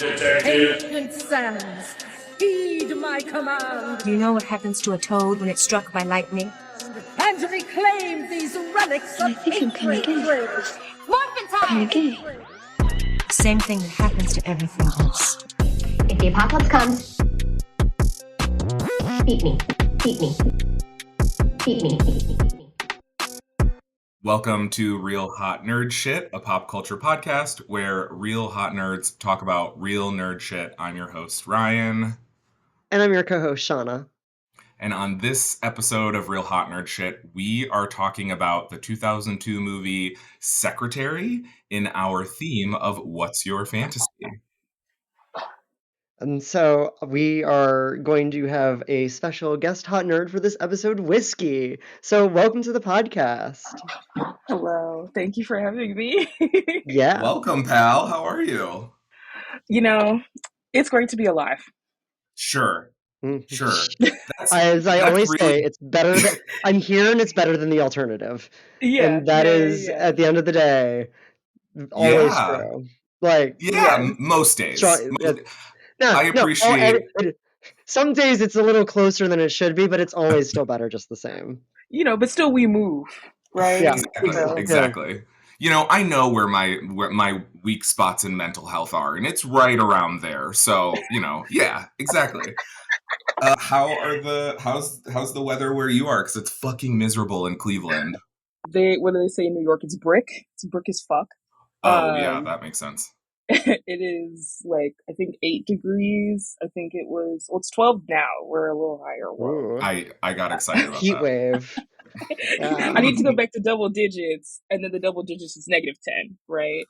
Ancient sands, heed my command. You know what happens to a toad when it's struck by lightning? And reclaim these relics of hatred. Morphin time! Kinda gay. Same thing that happens to everything else. If the apocalypse comes, beat me. Beat me. Beat me. Beat me. Beat me. Welcome to Real Hot Nerd Shit, a pop culture podcast where real hot nerds talk about real nerd shit. I'm your host, Ryan. And I'm your co-host, Shauna. And on this episode of Real Hot Nerd Shit, we are talking about the 2002 movie Secretary in our theme of What's Your Fantasy? And so we are going to have a special guest hot nerd for this episode, Whiskey. So welcome to the podcast. Hello. Thank you for having me. Yeah. Welcome, pal. How are you? You know, it's great to be alive. Sure. Sure. As I always really... say, it's better than I'm here and it's better than the alternative. Yeah. And that is, at the end of the day, always true. Like, most days. I appreciate some days it's a little closer than it should be, but it's always still better just the same. You know, but still we move, right? Yeah, exactly. You know, I know where my weak spots in mental health are, and it's right around there. So, you know, yeah, exactly. How's the weather where you are? Because it's fucking miserable in Cleveland. What do they say in New York? It's brick. It's brick as fuck. Oh, yeah, that makes sense. It is like, I think 8 degrees. I think it's 12 now. We're a little higher. Ooh. I got excited about Heat that. wave. I need to go back to double digits, and then the double digits is -10, right?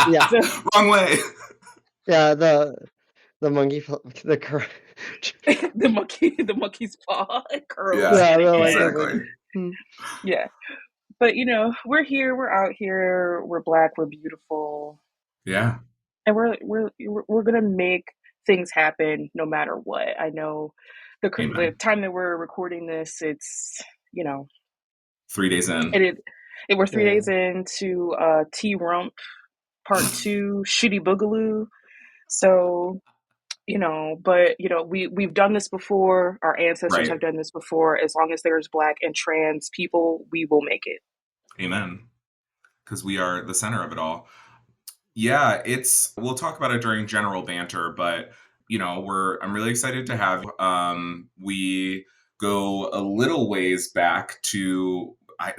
Yeah. So, wrong way. Yeah, the monkey, the monkey's paw curls. Yeah, exactly. Yeah, but you know, we're here, we're out here, we're Black, we're beautiful. Yeah, and we're gonna make things happen no matter what. I know the time that we're recording this, it's 3 days in. We're 3 days into T-Rump Part 2, Shitty Boogaloo. So, but we've done this before. Our ancestors have done this before. As long as there's Black and trans people, we will make it. Amen. Because we are the center of it all. Yeah, we'll talk about it during general banter, but I'm really excited to have we go a little ways back to I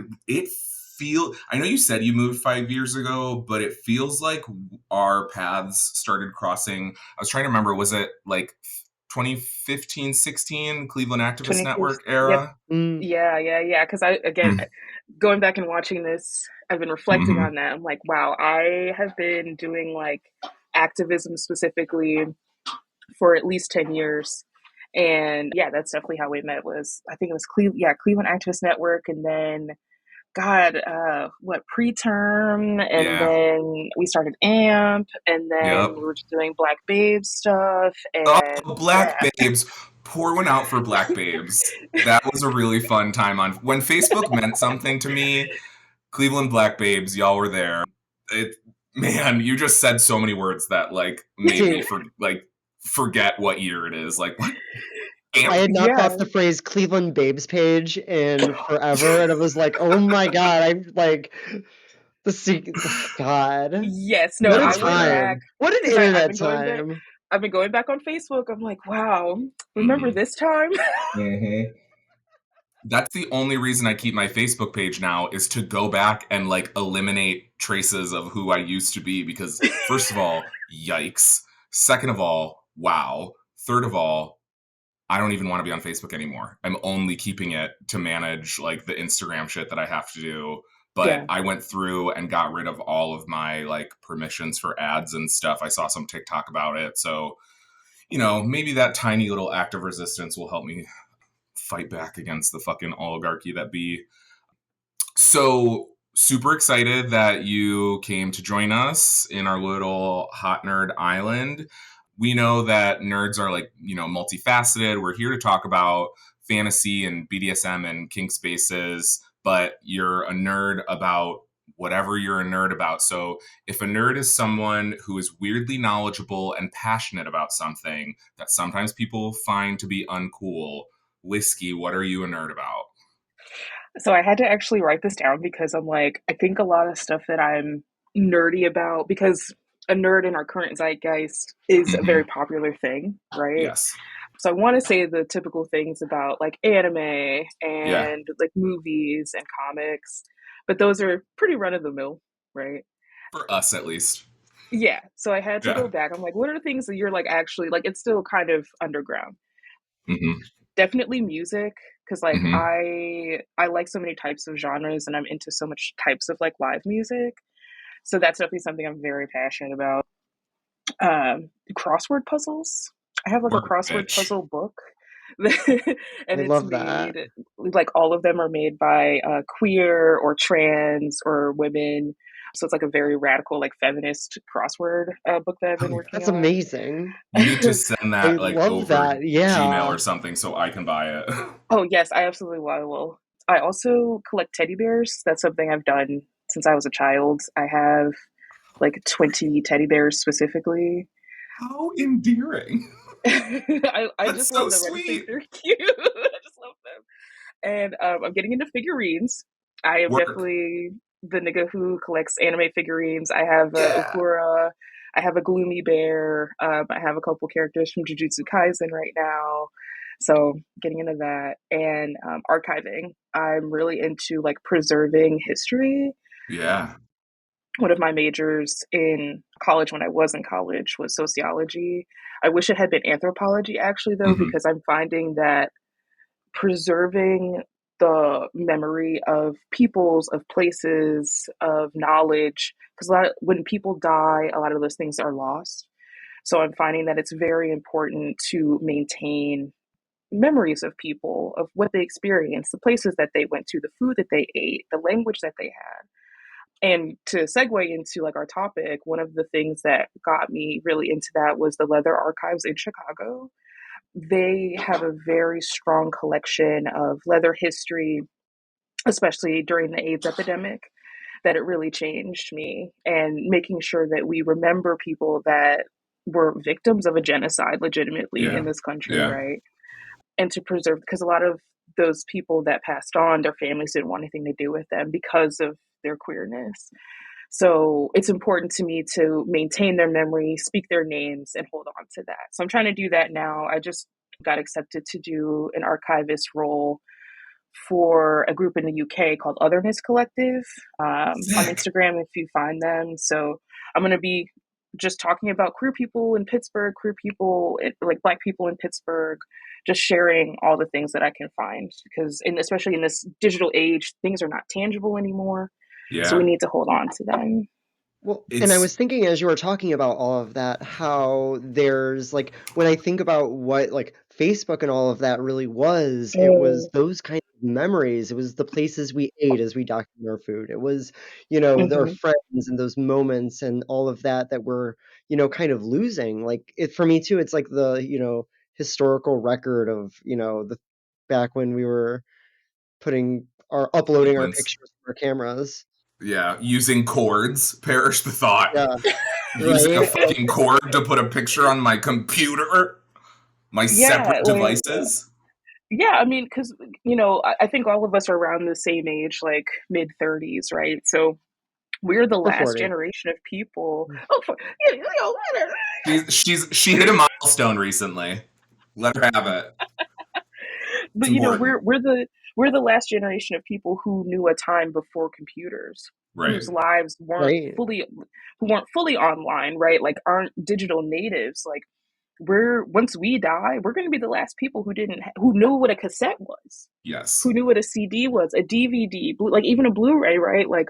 know you said you moved 5 years ago, but it feels like our paths started crossing. I was trying to remember, was it like 2015, 16 Cleveland Activist Network era? Yep. Yeah. Because going back and watching this, I've been reflecting on that. I'm like, wow, I have been doing like activism specifically for at least 10 years. And yeah, that's definitely how we met. I think it was Cleveland Activist Network, and then preterm, and then we started AMP, and then we were just doing Black Babes stuff. And Black Babes. Pour one out for Black Babes. That was a really fun time when Facebook meant something to me. Cleveland Black Babes, y'all were there. Man, you just said so many words that like made me forget what year it is. Like, what? I had not thought the phrase Cleveland Babes page in forever, and it was like, oh my god, I'm like the secret. God. Yes, no, what a I time! went back. What an internet time! I've been going back on Facebook. I'm like, wow, remember this time? Mm-hmm. That's the only reason I keep my Facebook page now, is to go back and like eliminate traces of who I used to be, because first of all, yikes. Second of all, wow. Third of all, I don't even want to be on Facebook anymore. I'm only keeping it to manage like the Instagram shit that I have to do. But I went through and got rid of all of my like permissions for ads and stuff. I saw some TikTok about it. So, maybe that tiny little act of resistance will help me fight back against the fucking oligarchy that be. So super excited that you came to join us in our little hot nerd island. We know that nerds are like, multifaceted. We're here to talk about fantasy and BDSM and kink spaces, but you're a nerd about whatever you're a nerd about. So if a nerd is someone who is weirdly knowledgeable and passionate about something that sometimes people find to be uncool, Whiskey, what are you a nerd about? So I had to actually write this down because I'm like, I think a lot of stuff that I'm nerdy about, because a nerd in our current zeitgeist is a very popular thing, right? Yes. So I want to say the typical things about like anime Yeah. and like movies and comics, but those are pretty run of the mill, right? For us, at least. Yeah. So I had to Yeah. go back. I'm like, what are the things that you're like actually like? It's still kind of underground. Mm-hmm. Definitely music, because like Mm-hmm. I like so many types of genres, and I'm into so much types of like live music. So that's definitely something I'm very passionate about. Crossword puzzles. I have like a Work, crossword bitch. puzzle book, I and it's love that. made like all of them are made by queer or trans or women. So it's like a very radical, like feminist crossword book that I've been working That's on. amazing. You need to send I that like love over that. Gmail Yeah. or something so I can buy it. Oh yes, I absolutely will. I also collect teddy bears. That's something I've done since I was a child. I have like 20 teddy bears specifically. How endearing. I That's just so love them. I just think sweet. they're cute. I just love them. And I'm getting into figurines. I am Work. definitely the nigga who collects anime figurines. I have a Yeah. Uhura. I have a Gloomy Bear. I have a couple characters from Jujutsu Kaisen right now. So getting into that and archiving. I'm really into like preserving history. Yeah. One of my majors in college when I was in college was sociology. I wish it had been anthropology actually though, Mm-hmm. because I'm finding that preserving the memory of peoples, of places, of knowledge, because when people die, a lot of those things are lost. So I'm finding that it's very important to maintain memories of people, of what they experienced, the places that they went to, the food that they ate, the language that they had. And to segue into like our topic, one of the things that got me really into that was the leather archives in Chicago. They have a very strong collection of leather history, especially during the AIDS epidemic, that it really changed me. And making sure that we remember people that were victims of a genocide legitimately in Yeah. this country, Yeah. right? And to preserve, because a lot of those people that passed on, their families didn't want anything to do with them because of their queerness. So it's important to me to maintain their memory, speak their names, and hold on to that. So I'm trying to do that now. I just got accepted to do an archivist role for a group in the UK called Otherness Collective on Sick. Instagram if you find them. So I'm going to be just talking about queer people in Pittsburgh, queer people, like Black people in Pittsburgh, just sharing all the things that I can find. Because, especially in this digital age, things are not tangible anymore. So we Yeah. need to hold on to them. Well, and I It's was thinking as you were talking about all of that, how there's like when I think about what like Facebook and all of that really was, it was Mm. those kind of memories. It was the places we ate as we document our food. It was, their Mhm. friends and those moments and all of that that we're, kind of losing. Like it for me too, it's like the, historical record of, the back when we were uploading our sequence. pictures from our cameras. Yeah. Using cords. Perish the thought. Yeah, Using a right? Like fucking cord to put a picture on my computer. My Yeah, separate like devices. yeah, I mean, because I think all of us are around the same age, like mid 30s, right? So we're the we're last 40. generation of people. Oh, whatever. She hit a milestone recently. Let her have it. It's But important. we're the last generation of people who knew a time before computers, Right. whose lives Right. who weren't fully online, right? Like aren't digital natives. Like once we die, we're going to be the last people who knew what a cassette was, who Yes. knew what a CD was, a DVD, like even a Blu-ray, right? Like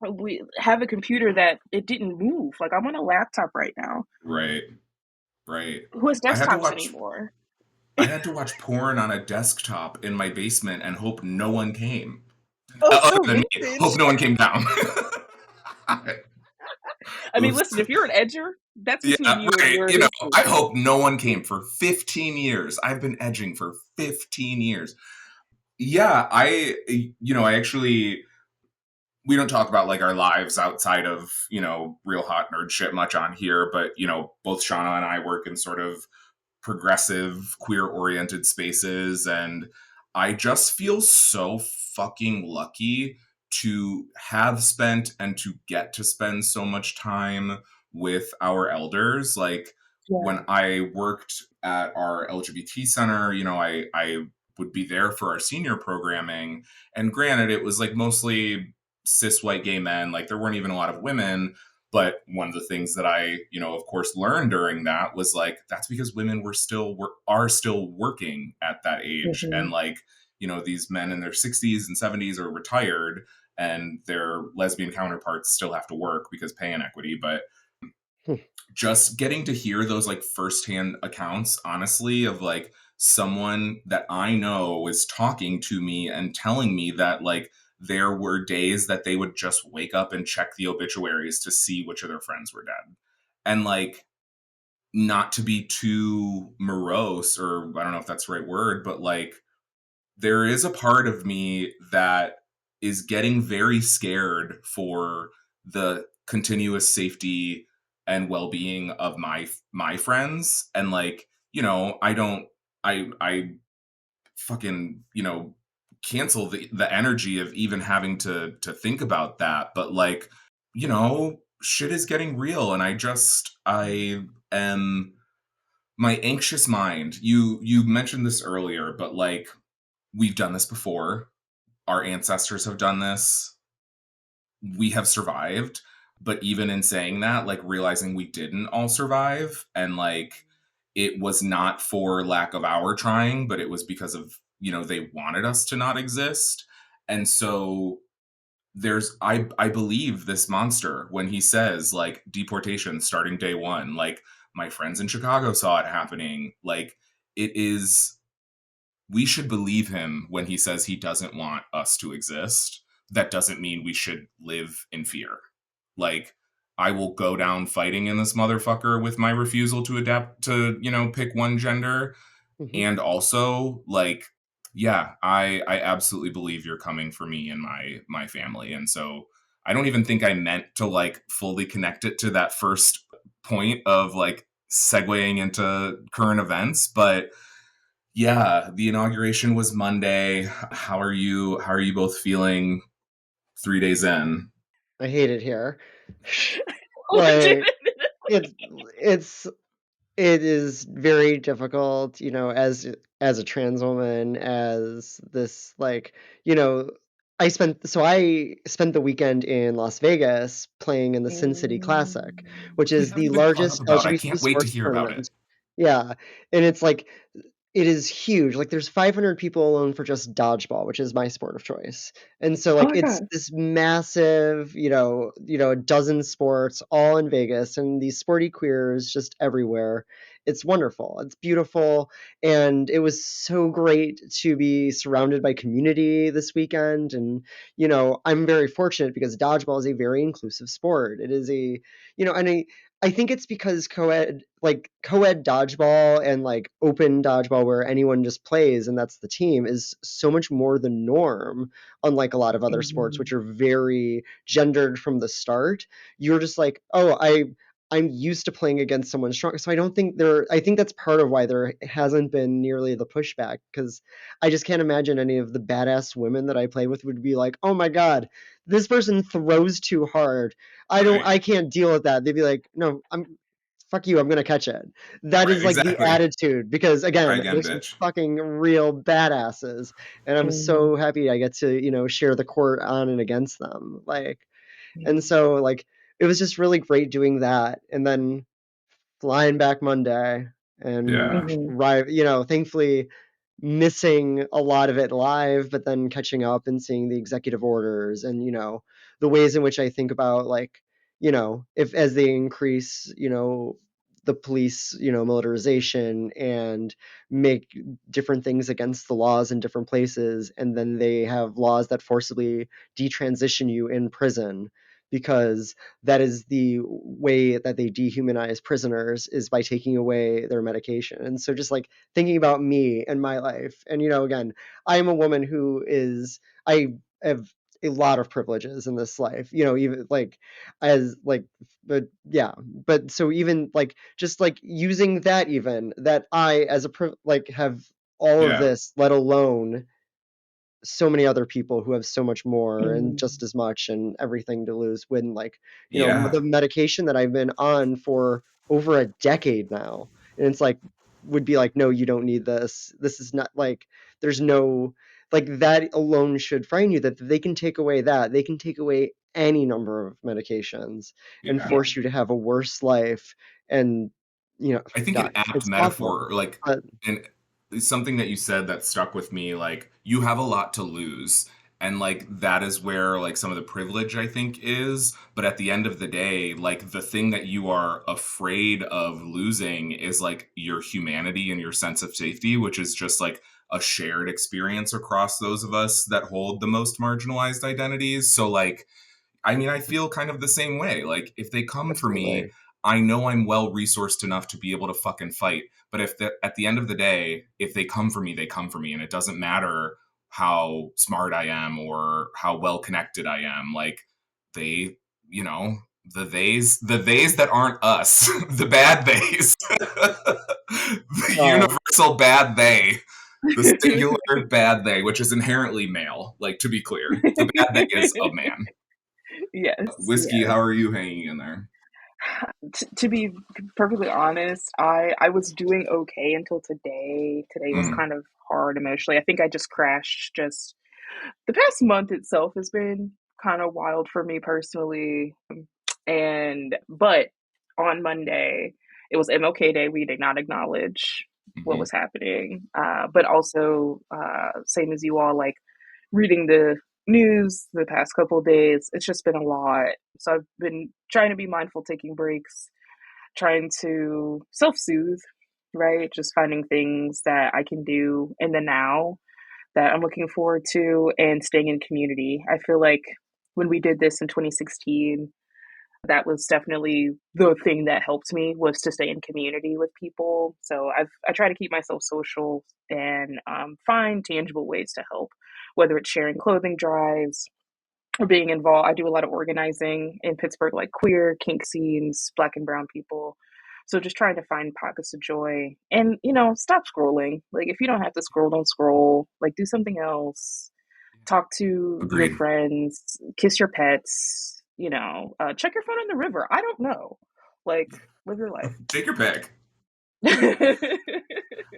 we have a computer that it didn't move. Like I'm on a laptop right now. Right. Right. Who has I had to desktops watch anymore? I had to watch porn on a desktop in my basement and hope no one came. Oh, Other so than me. Hope vintage. no one came down. I mean, Oops. listen, if you're an edger, that's Yeah, between you and right. your I history. hope no one came for 15 years. I've been edging for 15 years. Yeah, I actually we don't talk about like our lives outside of, real hot nerd shit much on here, but, both Shauna and I work in sort of progressive, queer oriented spaces. And I just feel so fucking lucky to have spent and to get to spend so much time with our elders. Like Yeah. when I worked at our LGBT center, I would be there for our senior programming. And granted, it was like mostly cis white gay men. Like there weren't even a lot of women. But one of the things that I, of course, learned during that was like, that's because women are still working at that age. Mm-hmm. And like, these men in their 60s and 70s are retired and their lesbian counterparts still have to work because pay inequity. But just getting to hear those like firsthand accounts, honestly, of like someone that I know is talking to me and telling me that like there were days that they would just wake up and check the obituaries to see which of their friends were dead. And like, not to be too morose, or I don't know if that's the right word, but like, there is a part of me that is getting very scared for the continuous safety and well-being of my friends. And like, I don't I fucking, cancel the energy of even having to think about that. But like, shit is getting real. And I am my anxious mind. You mentioned this earlier, but like, we've done this before. Our ancestors have done this. We have survived. But even in saying that, like realizing we didn't all survive, and like it was not for lack of our trying, but it was because of, they wanted us to not exist. And so I believe this monster when he says like deportation starting day one. Like my friends in Chicago saw it happening. Like it is, we should believe him when he says he doesn't want us to exist. That doesn't mean we should live in fear. Like, I will go down fighting in this motherfucker with my refusal to adapt to, pick one gender. Mhm. And also, like, yeah, I absolutely believe you're coming for me and my family. And so I don't even think I meant to like fully connect it to that first point of like segueing into current events, but yeah, the inauguration was Monday. How are you both feeling 3 days in? I hate it here. Legit. Like it's it's it is very difficult, as a trans woman, as this like, you know, I spent the weekend in Las Vegas playing in the Sin City Classic, which We is the haven't even caught up largest about. I LGBT can't wait to sports hear about it. tournament. Yeah, and it's like it is huge. Like there's 500 people alone for just dodgeball, which is my sport of choice. And so Oh like my it's god. this massive, a dozen sports all in Vegas and these sporty queers just everywhere. It's wonderful. It's beautiful. And it was so great to be surrounded by community this weekend. And, I'm very fortunate because dodgeball is a very inclusive sport. It is and I think it's because co-ed dodgeball and like open dodgeball where anyone just plays and that's the team is so much more the norm, unlike a lot of other sports Mhm. which are very gendered from the start. You're just like, oh, I'm used to playing against someone strong. So I think that's part of why there hasn't been nearly the pushback, because I just can't imagine any of the badass women that I play with would be like, oh my God, this person throws too hard. Right. I can't deal with that. They'd be like, no, fuck you, I'm gonna catch it. That Right. is like the Exactly. attitude, because Try again, again, there's some bitch. fucking real badasses, and I'm Mhm. so happy I get to, share the court on and against them. And Yeah. so it was just really great doing that. And then flying back Monday and Yeah. Mhm. thankfully missing a lot of it live, but then catching up and seeing the executive orders and, the ways in which I think about like, if as they increase, the police, militarization and make different things against the laws in different places, and then they have laws that forcibly detransition you in prison because that is the way that they dehumanize prisoners, is by taking away their medication. And so just like thinking about me and my life, and again, I'm a woman who is I have a lot of privileges in this life, you know, even like as like, but yeah, but so even like just like using that, even that I as a like have all of Yeah. this, let alone so many other people who have so much more and Mm. just as much and everything to lose, when like, you know, Yeah. the medication that I've been on for over a decade now, and it's like, would be like, no, you don't need this, this is not like, there's no, like, that alone should frighten you, that they can take away that, they can take away any number of medications and Yeah. force you to have a worse life. And you know, I think an God, apt it's awful. metaphor, like, But and something that you said that stuck with me, like, you have a lot to lose. And, like, that is where, like, some of the privilege, I think, is. But at the end of the day, like, the thing that you are afraid of losing is, like, your humanity and your sense of safety, which is just, like, a shared experience across those of us that hold the most marginalized identities. So, like, I mean, I feel kind of the same way. Like, if they come for me, absolutely. I know I'm well resourced enough to be able to fucking fight. But if at the end of the day, if they come for me, they come for me, and it doesn't matter how smart I am or how well connected I am. Like, they, you know, the theys that aren't us, the bad theys, the Oh, universal bad they, the singular bad they, which is inherently male. Like, to be clear, the bad they is a man. Yes, Whiskey, yes. how are you hanging in there? To be perfectly honest, I was doing okay until today. Today was Mm, kind of hard emotionally. I think I just crashed. Just the past month itself has been kind of wild for me personally. And but on Monday, it was MLK Day. We did not acknowledge what mhm. was happening. But also, same as you all, like reading the news the past couple of days, it's just been a lot. So I've been trying to be mindful, taking breaks, trying to self soothe, right? Just finding things that I can do in the now that I'm looking forward to, and staying in community. I feel like when we did this in 2016, that was definitely the thing that helped me, was to stay in community with people. So I try to keep myself social and find tangible ways to help, whether it's sharing clothing drives or being involved. I do a lot of organizing in Pittsburgh, like queer, kink scenes, black and brown people. So just trying to find pockets of joy and, stop scrolling. Like, if you don't have to scroll, don't scroll. Like, do something else. Talk to your Agreed. friends, kiss your pets, check your phone in the river. I don't know. Like, live your life. Take your pick.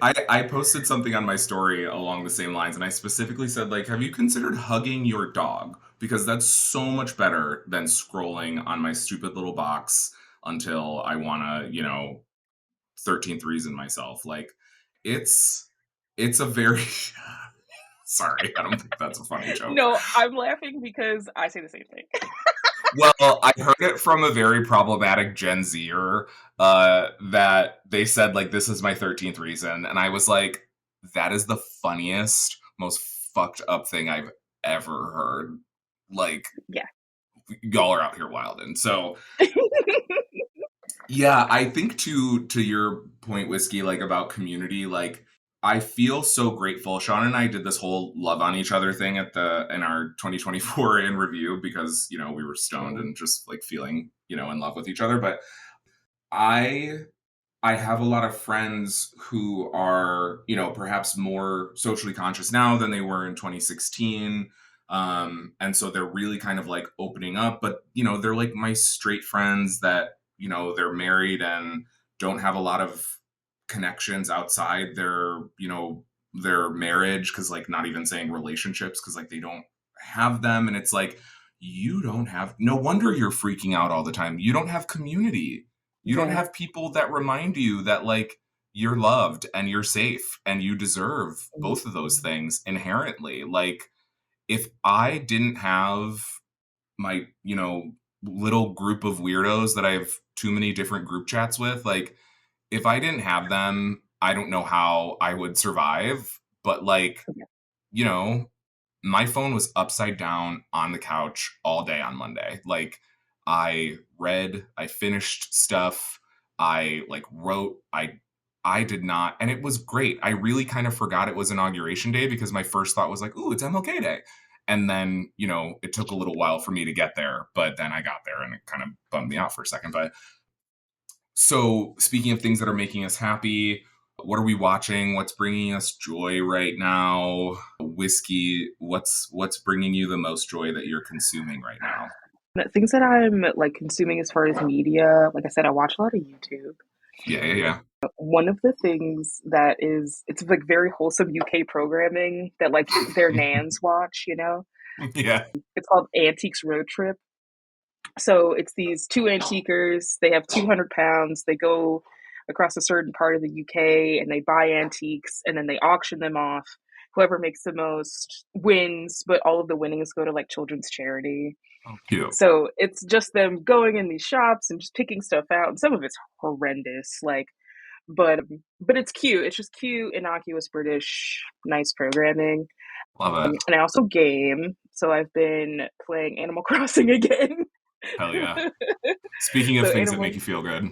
I posted something on my story along the same lines, and I specifically said, like, have you considered hugging your dog? Because that's so much better than scrolling on my stupid little box until I want to, 13th reason myself. Like, it's it's a very sorry, I don't think that's a funny joke. No, I'm laughing because I say the same thing. Well, I heard it from a very problematic Gen Zer that they said, like, this is my 13th reason. And I was like, that is the funniest, most fucked up thing I've ever heard. Like, Yeah. y'all are out here wilding. So, yeah, I think to your point, Whiskey, like, about community, like, I feel so grateful. Sean and I did this whole love on each other thing in our 2024 in review because, we were stoned oh, and just like feeling, in love with each other. But I I have a lot of friends who are, perhaps more socially conscious now than they were in 2016. And so they're really kind of like opening up, but, they're like my straight friends that, they're married and don't have a lot of connections outside their marriage. Cause like not even saying relationships, cause like they don't have them. And it's like, you don't have, no wonder you're freaking out all the time. You don't have community. You don't Yeah. have people that remind you that like you're loved and you're safe and you deserve both of those things inherently. Like if I didn't have my, little group of weirdos that I have too many different group chats with, like if I didn't have them, I don't know how I would survive. But like, you know, my phone was upside down on the couch all day on Monday. Like I read, I finished stuff, I like wrote, I did not, and it was great. I really kind of forgot it was inauguration day because my first thought was like, "Ooh, it's MLK Day." And then, you know, it took a little while for me to get there, but then I got there and it kind of bummed me out for a second. But so, speaking of things that are making us happy, what are we watching? What's bringing us joy right now? Whiskey, what's bringing you the most joy that you're consuming right now? The things that I'm like consuming as far as media, like I said, I watch a lot of YouTube. Yeah, yeah, yeah. One of the things that is, it's like very wholesome UK programming that like their nans watch, you know? Yeah. It's called Antiques Road Trip. So it's these two antiquers. They have 200 pounds. They go across a certain part of the UK and they buy antiques and then they auction them off. Whoever makes the most wins, but all of the winnings go to like children's charity. Oh, cute. So it's just them going in these shops and just picking stuff out. And some of it's horrendous, like, but it's cute. It's just cute, innocuous British, nice programming. Love it. And I also game, so I've been playing Animal Crossing again. Hell yeah. Speaking of So things that make you feel good.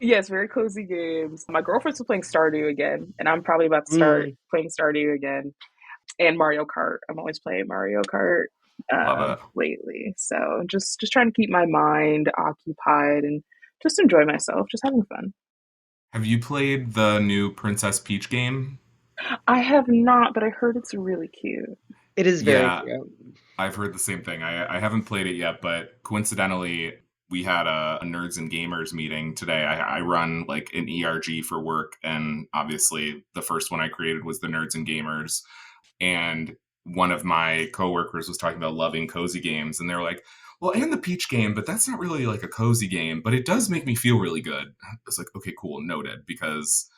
Yes, very cozy games. My girlfriend's playing Stardew again, and I'm probably about to start playing Stardew again. And Mario Kart. I'm always playing Mario Kart Love it. lately. So just trying to keep my mind occupied and just enjoy myself, just having fun. Have you played the new Princess Peach game? I have not, but I heard it's really cute. It is very Yeah, cute. I've heard the same thing. I haven't played it yet, but coincidentally, we had a Nerds and Gamers meeting today. I run like an ERG for work, and obviously the first one I created was the Nerds and Gamers. And one of my coworkers was talking about loving cozy games, and they're like, well, and the Peach game, but that's not really like a cozy game, but it does make me feel really good. I was like, okay, cool, noted, because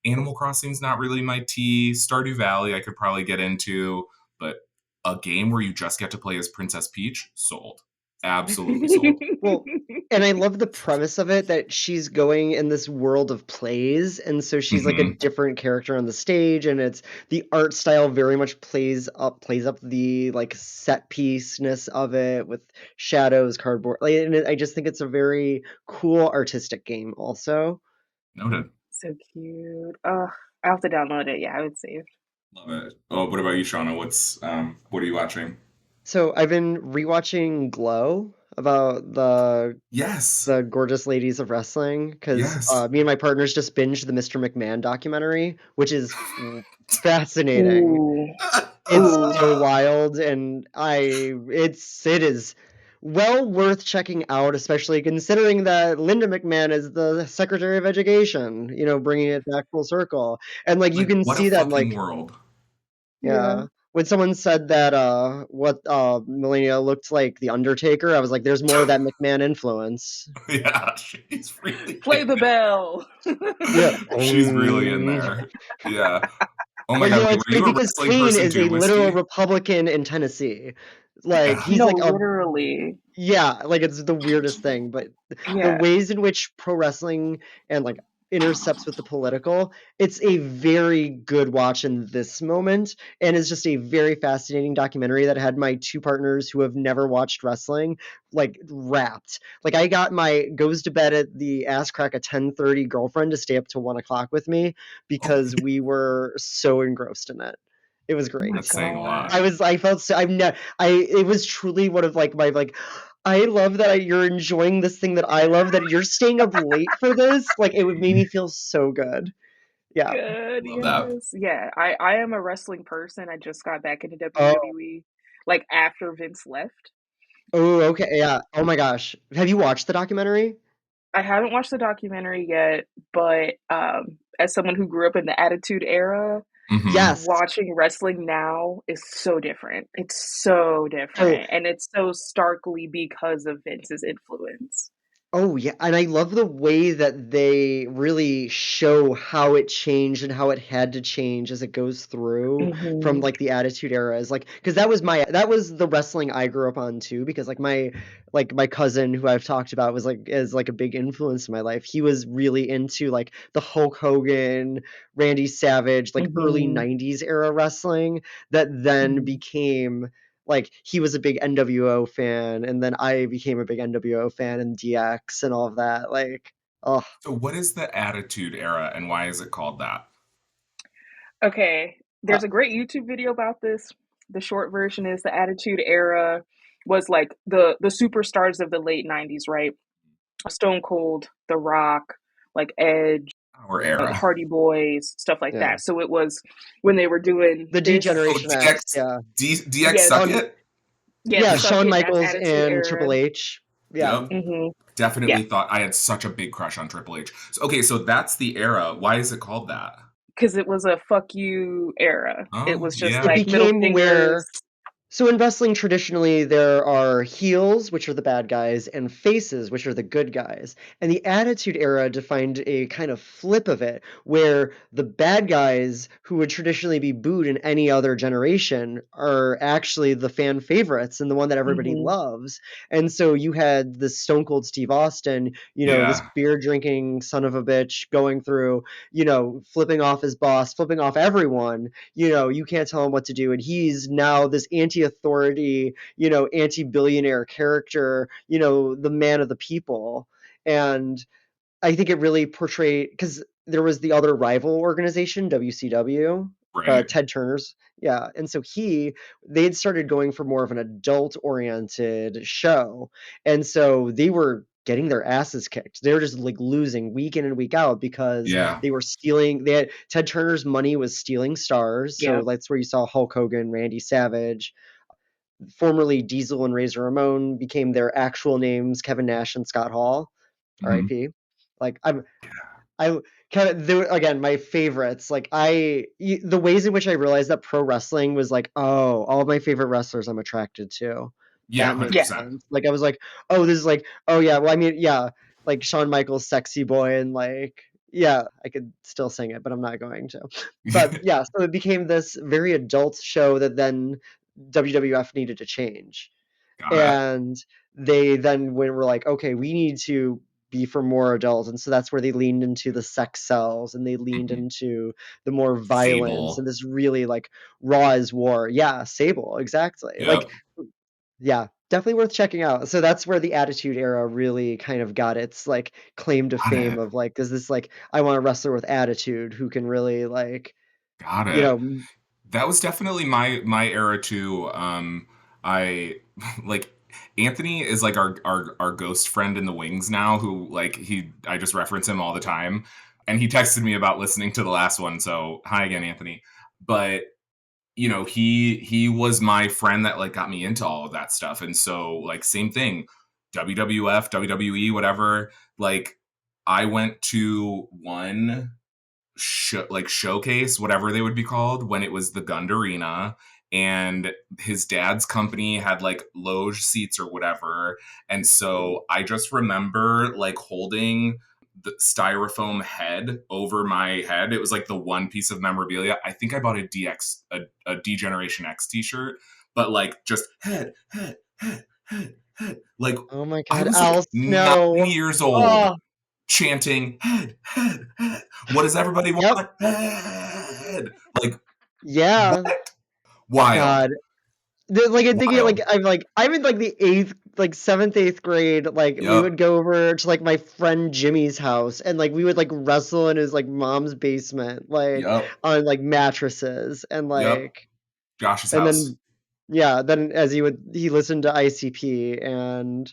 Animal Crossing's not really my tea. Stardew Valley I could probably get into, but a game where you just get to play as Princess Peach, sold. Absolutely sold. Well, and I love the premise of it that she's going in this world of plays, and so she's like a different character on the stage, and it's the art style very much plays up the like set piece-ness of it with shadows, cardboard. Like, and I just think it's a very cool artistic game also. Noted. So cute. I'll have to download it. Yeah, I would save. Love it. Oh, what about you, Shauna? What are you watching? So I've been rewatching Glow about the Yes. gorgeous ladies of wrestling because Yes. me and my partners just binged the Mr. McMahon documentary, which is fascinating. Ooh. It's so wild, and it is well worth checking out, especially considering that Linda McMahon is the Secretary of Education. You know, bringing it back full circle, and like you Like, can what a see that fucking like world. yeah. When someone said that what Melania looked like the Undertaker, I was like, there's more of that McMahon influence. Yeah, she's really Play the bell. Yeah. She's really in there. Yeah. Oh my But you know, god, it's were you great a because wrestling Kane person is a too, literal Whiskey? Republican in Tennessee. Like Yeah. he's No, like a literally. yeah, like it's the weirdest thing, but the Yeah. ways in which pro wrestling and like intercepts with the political, it's a very good watch in this moment, and it's just a very fascinating documentary that had my two partners who have never watched wrestling like wrapped. Like I got my goes to bed at the ass crack at 10:30 girlfriend to stay up till 1 o'clock with me Oh, because we were so engrossed in it. It was Oh my great. that's saying a lot. god. I felt so it was truly one of like my like I love that you're enjoying this thing that I love that you're staying up late for this. Like it would make me feel so good. Yeah. Good. Love that. Yes. Yeah. I am a wrestling person. I just got back into Oh. WWE like after Vince left. Oh, okay. Yeah. Oh my gosh. Have you watched the documentary? I haven't watched the documentary yet, but as someone who grew up in the Attitude Era, Yes. watching wrestling now is so different. It's so Oh, different, and it's so starkly because of Vince's influence. oh yeah, and I love the way that they really show how it changed and how it had to change as it goes through from Mhm. like the Attitude Era is like because that was the wrestling I grew up on too because like my cousin who I've talked about was like is like a big influence in my life. He was really into like the Hulk Hogan, Randy Savage, like early Mhm. 90s era wrestling that then Mhm. became like he was a big NWO fan, and then I became a big NWO fan and DX and all of that. Like, oh, So what is the Attitude Era and why is it called that? Okay, uh, there's a great YouTube video about this. the short version is the Attitude Era was like the superstars of the late 90s, right? Stone Cold, The Rock, like Edge, Our era. Hardy Boys, stuff like Yeah. that. So it was when they were doing The this. D-Generation X, yeah. DX Yeah, suck Shawn, it? yeah, yeah, the Suck Shawn It, that's Michaels Attitude and Era. Triple H. Yeah. Yep. Hmm. Definitely Yeah, thought I had such a big crush on Triple H. So, okay, so that's the era. Why is it called that? because it was a fuck you era. It Oh, was just It yeah. like middle became fingers. where So in wrestling, traditionally, there are heels, which are the bad guys, and faces, which are the good guys. And the Attitude Era defined a kind of flip of it, where the bad guys, who would traditionally be booed in any other generation, are actually the fan favorites and the one that everybody Hmm. loves. And so you had this Stone Cold Steve Austin, this Yeah. beer drinking son of a bitch going through, flipping off his boss, flipping off everyone. You can't tell him what to do. And he's now this anti-authority, anti-billionaire character, the man of the people. And I think it really portrayed, because there was the other rival organization, WCW, Right. Ted Turner's. Yeah. And so they'd started going for more of an adult oriented show. And so they were getting their asses kicked. They were just like losing week in and week out because Yeah. they were Ted Turner's money was stealing stars. Yeah. So that's where you saw Hulk Hogan, Randy Savage, formerly Diesel and Razor Ramon became their actual names, Kevin Nash and Scott Hall, Mhm. R.I.P. Like I kind of again my favorites. Like the ways in which I realized that pro wrestling was like, oh, all of my favorite wrestlers I'm attracted to. Yeah, That makes Yeah. 100%. sense. Like I was like, oh, this is like, oh yeah, well I mean yeah, like Shawn Michaels, Sexy Boy, and like yeah, I could still sing it, but I'm not going to. But yeah, so it became this very adult show that then WWF needed to change. Got it. And they then were like, okay, we need to be for more adults. And so that's where they leaned into the sex sells and they leaned Mhm. into the more violence and Sable. this really like raw as war. Yeah, Sable, exactly. Like, Yep. yeah, definitely worth checking out. So that's where the Attitude Era really kind of got its like claim to Got fame it. of like, is this like, I want a wrestler with attitude who can really like, Got you it. know, That was definitely my era too. I like Anthony is like our ghost friend in the wings now, who like I just reference him all the time. And he texted me about listening to the last one. So hi again, Anthony. But he was my friend that like got me into all of that stuff. And so like same thing, WWF, WWE, whatever. Like I went to one showcase, whatever they would be called, when it was the Gund Arena, and his dad's company had like loge seats or whatever. And so I just remember like holding the styrofoam head over my head. It was like the one piece of memorabilia. I think I bought a D-Generation X t-shirt, but like just head. Like oh my I God, was like Al 9 Snow. years old Oh, chanting head. What does everybody yep. want? Head. Like Yeah. what? Wild. God. Like I'm thinking Wild. I'm in like the eighth, like seventh, eighth grade. Like we Yep. would go over to like my friend Jimmy's house and like we would like wrestle in his like mom's basement, like Yep. on like mattresses and Yep. like Josh's and house. then yeah, then as he listened to ICP and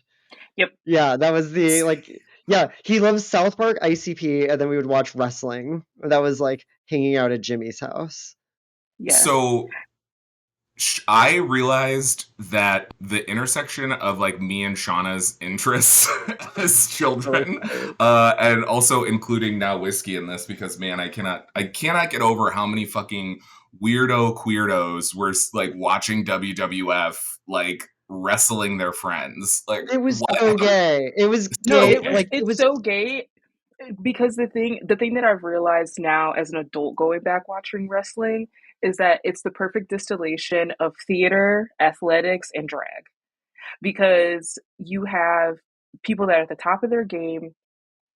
Yep. yeah, that was the like yeah, he loves South Park, ICP, and then we would watch wrestling. That was like hanging out at Jimmy's house. Yeah. So I realized that the intersection of like me and Shauna's interests as So children, funny. and also including now whiskey in this, because man, I cannot get over how many fucking weirdo queerdos were like watching WWF, like wrestling their friends. Like It was what? so gay. It was No, So gay. Like it it's was so gay because the thing that I've realized now as an adult going back watching wrestling is that it's the perfect distillation of theater, athletics, and drag. Because you have people that are at the top of their game,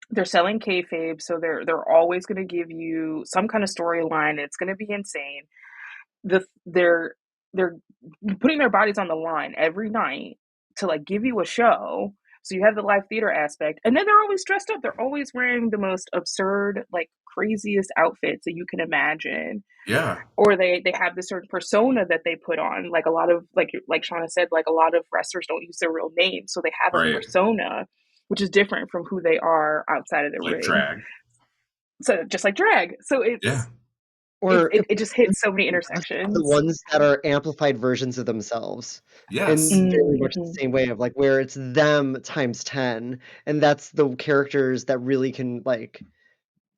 they're selling kayfabe, so they're always going to give you some kind of storyline. It's going to be insane. They're putting their bodies on the line every night to like give you a show. So you have the live theater aspect, and then they're always dressed up. They're always wearing the most absurd, like craziest outfits that you can imagine. Yeah. Or they have this certain persona that they put on. Like a lot of like Shauna said, like a lot of wrestlers don't use their real name, so they have a Right. persona which is different from who they are outside of the Like ring. drag. So just like drag. So Yeah. it just hits so many intersections. The ones that are amplified versions of themselves. Yes. In very much the same way of like where it's them times 10, and that's the characters that really can like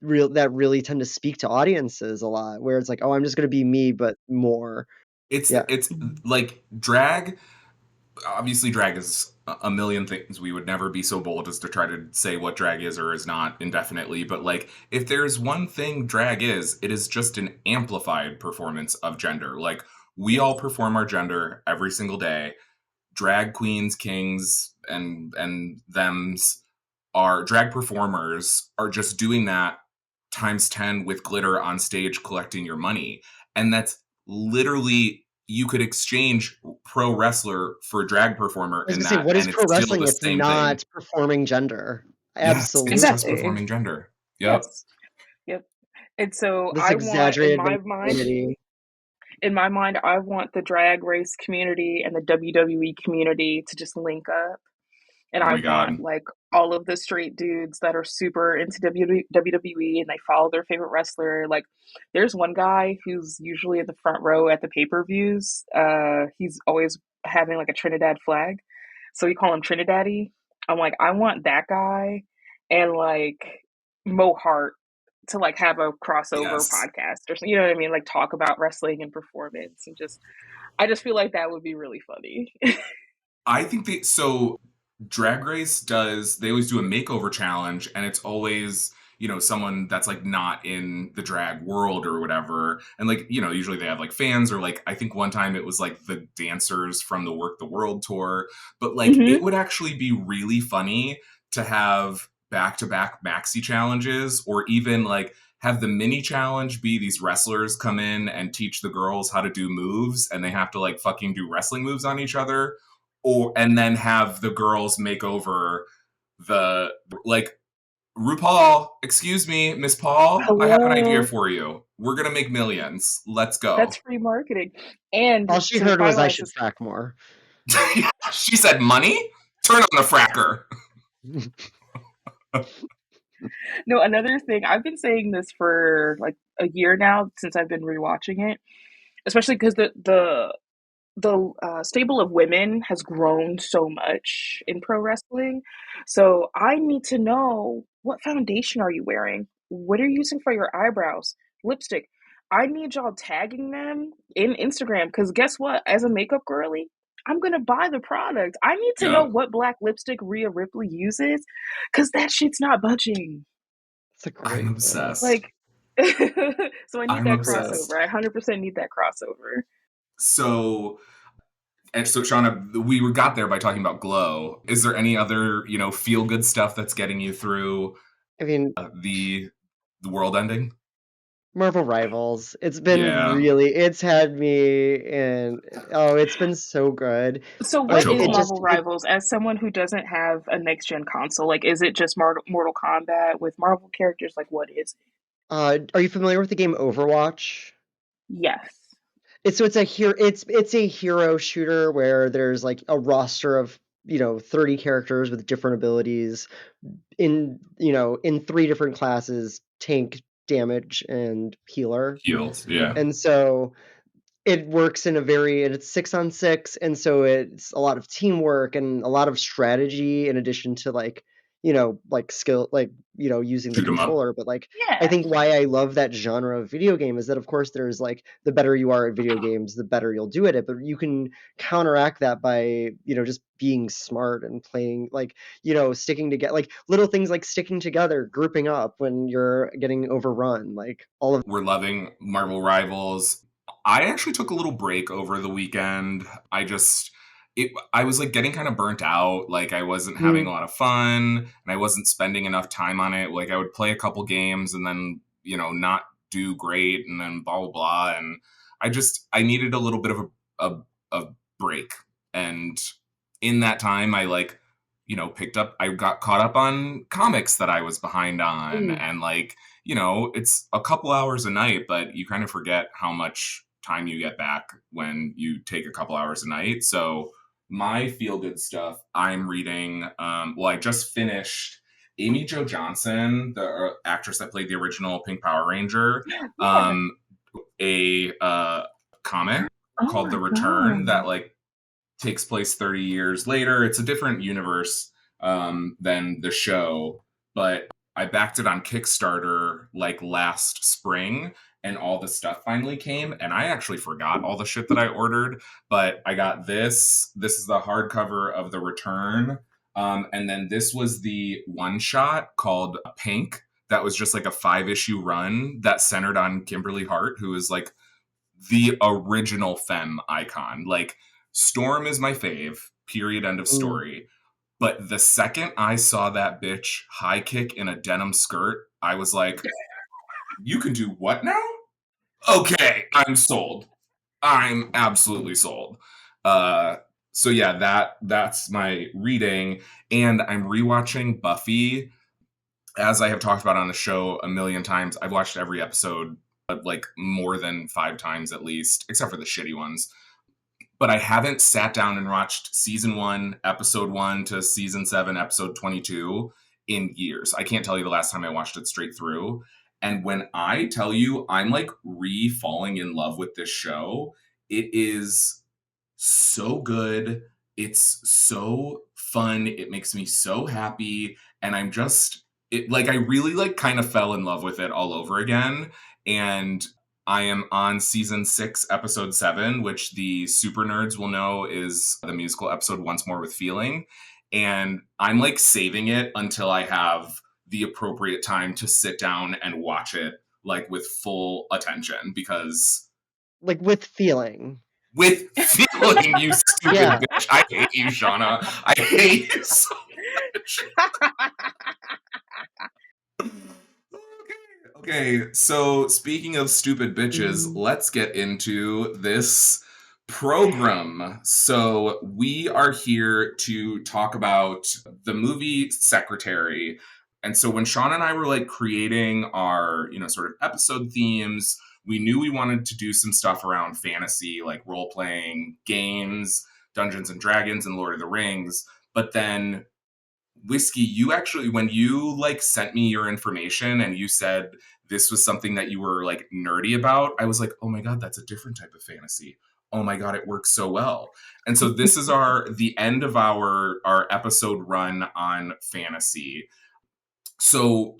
really tend to speak to audiences a lot, where it's like, oh, I'm just gonna be me but more. It's Yeah. it's like drag. Obviously, drag is a million things. We would never be so bold as to try to say what drag is or is not indefinitely. But like, if there's one thing drag is, it is just an amplified performance of gender. Like, we all perform our gender every single day. Drag queens, kings, and thems are drag performers are just doing that times 10 with glitter on stage collecting your money. And that's literally, you could exchange pro wrestler for drag performer I was in gonna say, that, what is and pro it's still wrestling? the It's same thing. not performing gender. Yes, it's just Exactly. performing gender. Yep. Yes. Yep. And so This I want exaggerated masculinity. in my mind, I want the drag race community and the WWE community to just link up. And Oh I my God. want like all of the straight dudes that are super into WWE and they follow their favorite wrestler. Like there's one guy who's usually in the front row at the pay-per-views. He's always having like a Trinidad flag. So we call him Trinidaddy. I'm like, I want that guy and like Mo Hart to like have a crossover Yes. podcast or something, you know what I mean? Like talk about wrestling and performance and just I just feel like that would be really funny. I think so Drag Race they always do a makeover challenge, and it's always, someone that's like not in the drag world or whatever. And like, usually they have like fans, or like, I think one time it was like the dancers from the Work the World tour. But like, it would actually be really funny to have back-to-back maxi challenges, or even like have the mini challenge be these wrestlers come in and teach the girls how to do moves, and they have to like fucking do wrestling moves on each other. And then have the girls make over the, like, RuPaul, excuse me, Miss Paul, I have an idea Hello. for you. We're gonna make millions. Let's go. That's free marketing. And All she to heard was, I finalize should this, frack more. She said money? Turn on the fracker. no, another thing, I've been saying this for like a year now since I've been rewatching it, especially because the stable of women has grown so much in pro wrestling. So I need to know, what foundation are you wearing? What are you using for your eyebrows? Lipstick. I need y'all tagging them in Instagram because guess what? As a makeup girly, I'm gonna buy the product. I need to know Yep. what black lipstick Rhea Ripley uses because that shit's not budging. It's a I'm great obsessed. Like, so I need I'm that obsessed. crossover. I 100% need that crossover. So Shauna, we got there by talking about Glow. Is there any other, feel good stuff that's getting you through I mean, the world ending? Marvel Rivals. It's been Yeah. it's had me and it's been so good. So Like what is cool. Marvel Rivals as someone who doesn't have a next gen console? Like, is it just Mortal Kombat with Marvel characters? Like, what is it? Are you familiar with the game Overwatch? Yes. It's a hero shooter where there's like a roster of 30 characters with different abilities in 3 different classes: tank, damage, and healer. Healed, yeah. And so it works and it's 6-on-6, and so it's a lot of teamwork and a lot of strategy in addition to like skill, like using the Shoot 'em up. controller. But like, I Yeah. think why I love that genre of video game is that of course there's like, the better you are at video games, the better you'll do at it, but you can counteract that by just being smart and playing, like sticking together, like little things like sticking together, grouping up when you're getting overrun, like all of. We're loving Marvel Rivals. I actually took a little break over the weekend. I was like getting kind of burnt out. Like I wasn't having a lot of fun, and I wasn't spending enough time on it. Like I would play a couple games and then, not do great, and then blah, blah, blah. And I needed a little bit of a break. And in that time, I like, I got caught up on comics that I was behind on. And like, it's a couple hours a night, but you kind of forget how much time you get back when you take a couple hours a night. So my feel good stuff, I'm reading, I just finished Amy Jo Johnson, the actress that played the original Pink Power Ranger, a comic called The Return that like takes place 30 years later. It's a different universe than the show, but I backed it on Kickstarter like last spring, and all the stuff finally came, and I actually forgot all the shit that I ordered, but I got this. This is the hardcover of The Return. And then this was the one shot called Pink. That was just like a 5-issue run that centered on Kimberly Hart, who is like the original femme icon. Like, Storm is my fave, period, end of story. But the second I saw that bitch high kick in a denim skirt, I was like, you can do what now? Okay, I'm sold. I'm absolutely sold. So yeah, that's my reading. And I'm rewatching Buffy. As I have talked about on the show a million times, I've watched every episode like more than 5 times at least, except for the shitty ones. But I haven't sat down and watched season 1, episode 1 to season 7, episode 22 in years. I can't tell you the last time I watched it straight through. And when I tell you I'm like re-falling in love with this show, it is so good. It's so fun. It makes me so happy. And I'm just, I really like kind of fell in love with it all over again. And I am on season 6, episode 7, which the super nerds will know is the musical episode Once More with Feeling. And I'm like saving it until I have the appropriate time to sit down and watch it like with full attention, because Like with feeling. With feeling, you stupid bitch. I hate you, Shauna. I hate you so much. Okay, so speaking of stupid bitches, let's get into this program. So we are here to talk about the movie Secretary. And so when Sean and I were like creating our, sort of episode themes, we knew we wanted to do some stuff around fantasy, like role-playing games, Dungeons and Dragons, and Lord of the Rings. But then, Whiskey, you actually, when you like sent me your information and you said this was something that you were like nerdy about, I was like, oh my God, that's a different type of fantasy. Oh my God, it works so well. And so this is the end of our episode run on fantasy. So,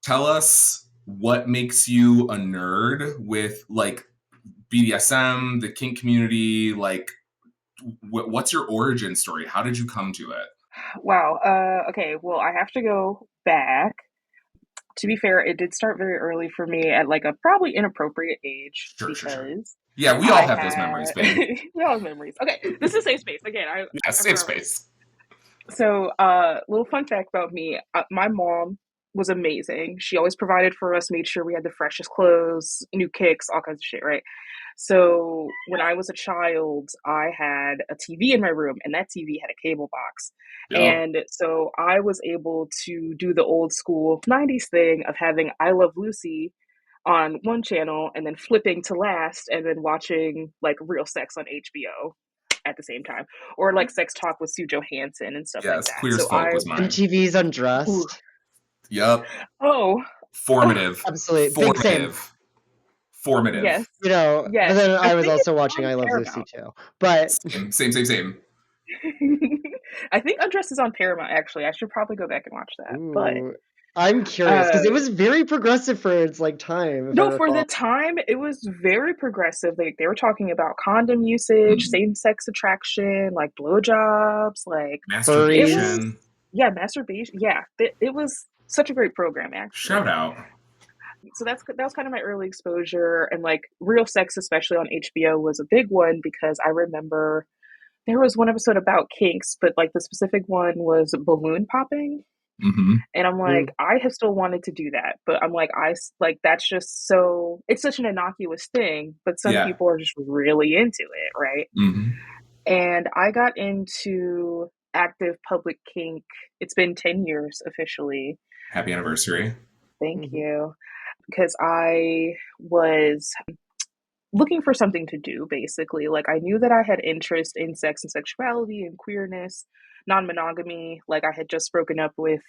tell us what makes you a nerd with like BDSM, the kink community, like what's your origin story? How did you come to it? Wow. Okay. Well, I have to go back. To be fair, it did start very early for me at like a probably inappropriate age. Sure. Yeah, we all have those memories, babe. We all have memories. Okay, this is safe space again. Safe space. So, little fun fact about me: my mom was amazing. She always provided for us, made sure we had the freshest clothes, new kicks, all kinds of shit, right? So when I was a child, I had a TV in my room, and that TV had a cable box. Yep. And so I was able to do the old school 90s thing of having I Love Lucy on one channel and then flipping to Last and then watching like Real Sex on HBO at the same time, or like Sex Talk with Sue Johansson and stuff like that. Queer as Folk was mine. MTV's Undressed. Ooh. Yep. Oh. Formative. Absolutely. Formative. Yes. But then I was also watching I Love Lucy too. But same. I think Undressed is on Paramount, actually. I should probably go back and watch that. Ooh, but I'm curious because it was very progressive for its like time. No, for the time, it was very progressive. They were talking about condom usage, same-sex attraction, like blowjobs, like masturbation. Masturbation. Yeah, it was such a great program, actually. Shout out. So that was kind of my early exposure, and like Real Sex, especially on HBO, was a big one because I remember there was one episode about kinks, but like the specific one was balloon popping. Mm-hmm. And I'm like, I have still wanted to do that, but I'm like, that's just it's such an innocuous thing, but some people are just really into it, right? Mm-hmm. And I got into active public kink. It's been 10 years officially. Happy anniversary. Thank you. Because I was looking for something to do, basically. Like, I knew that I had interest in sex and sexuality and queerness, non-monogamy. Like, I had just broken up with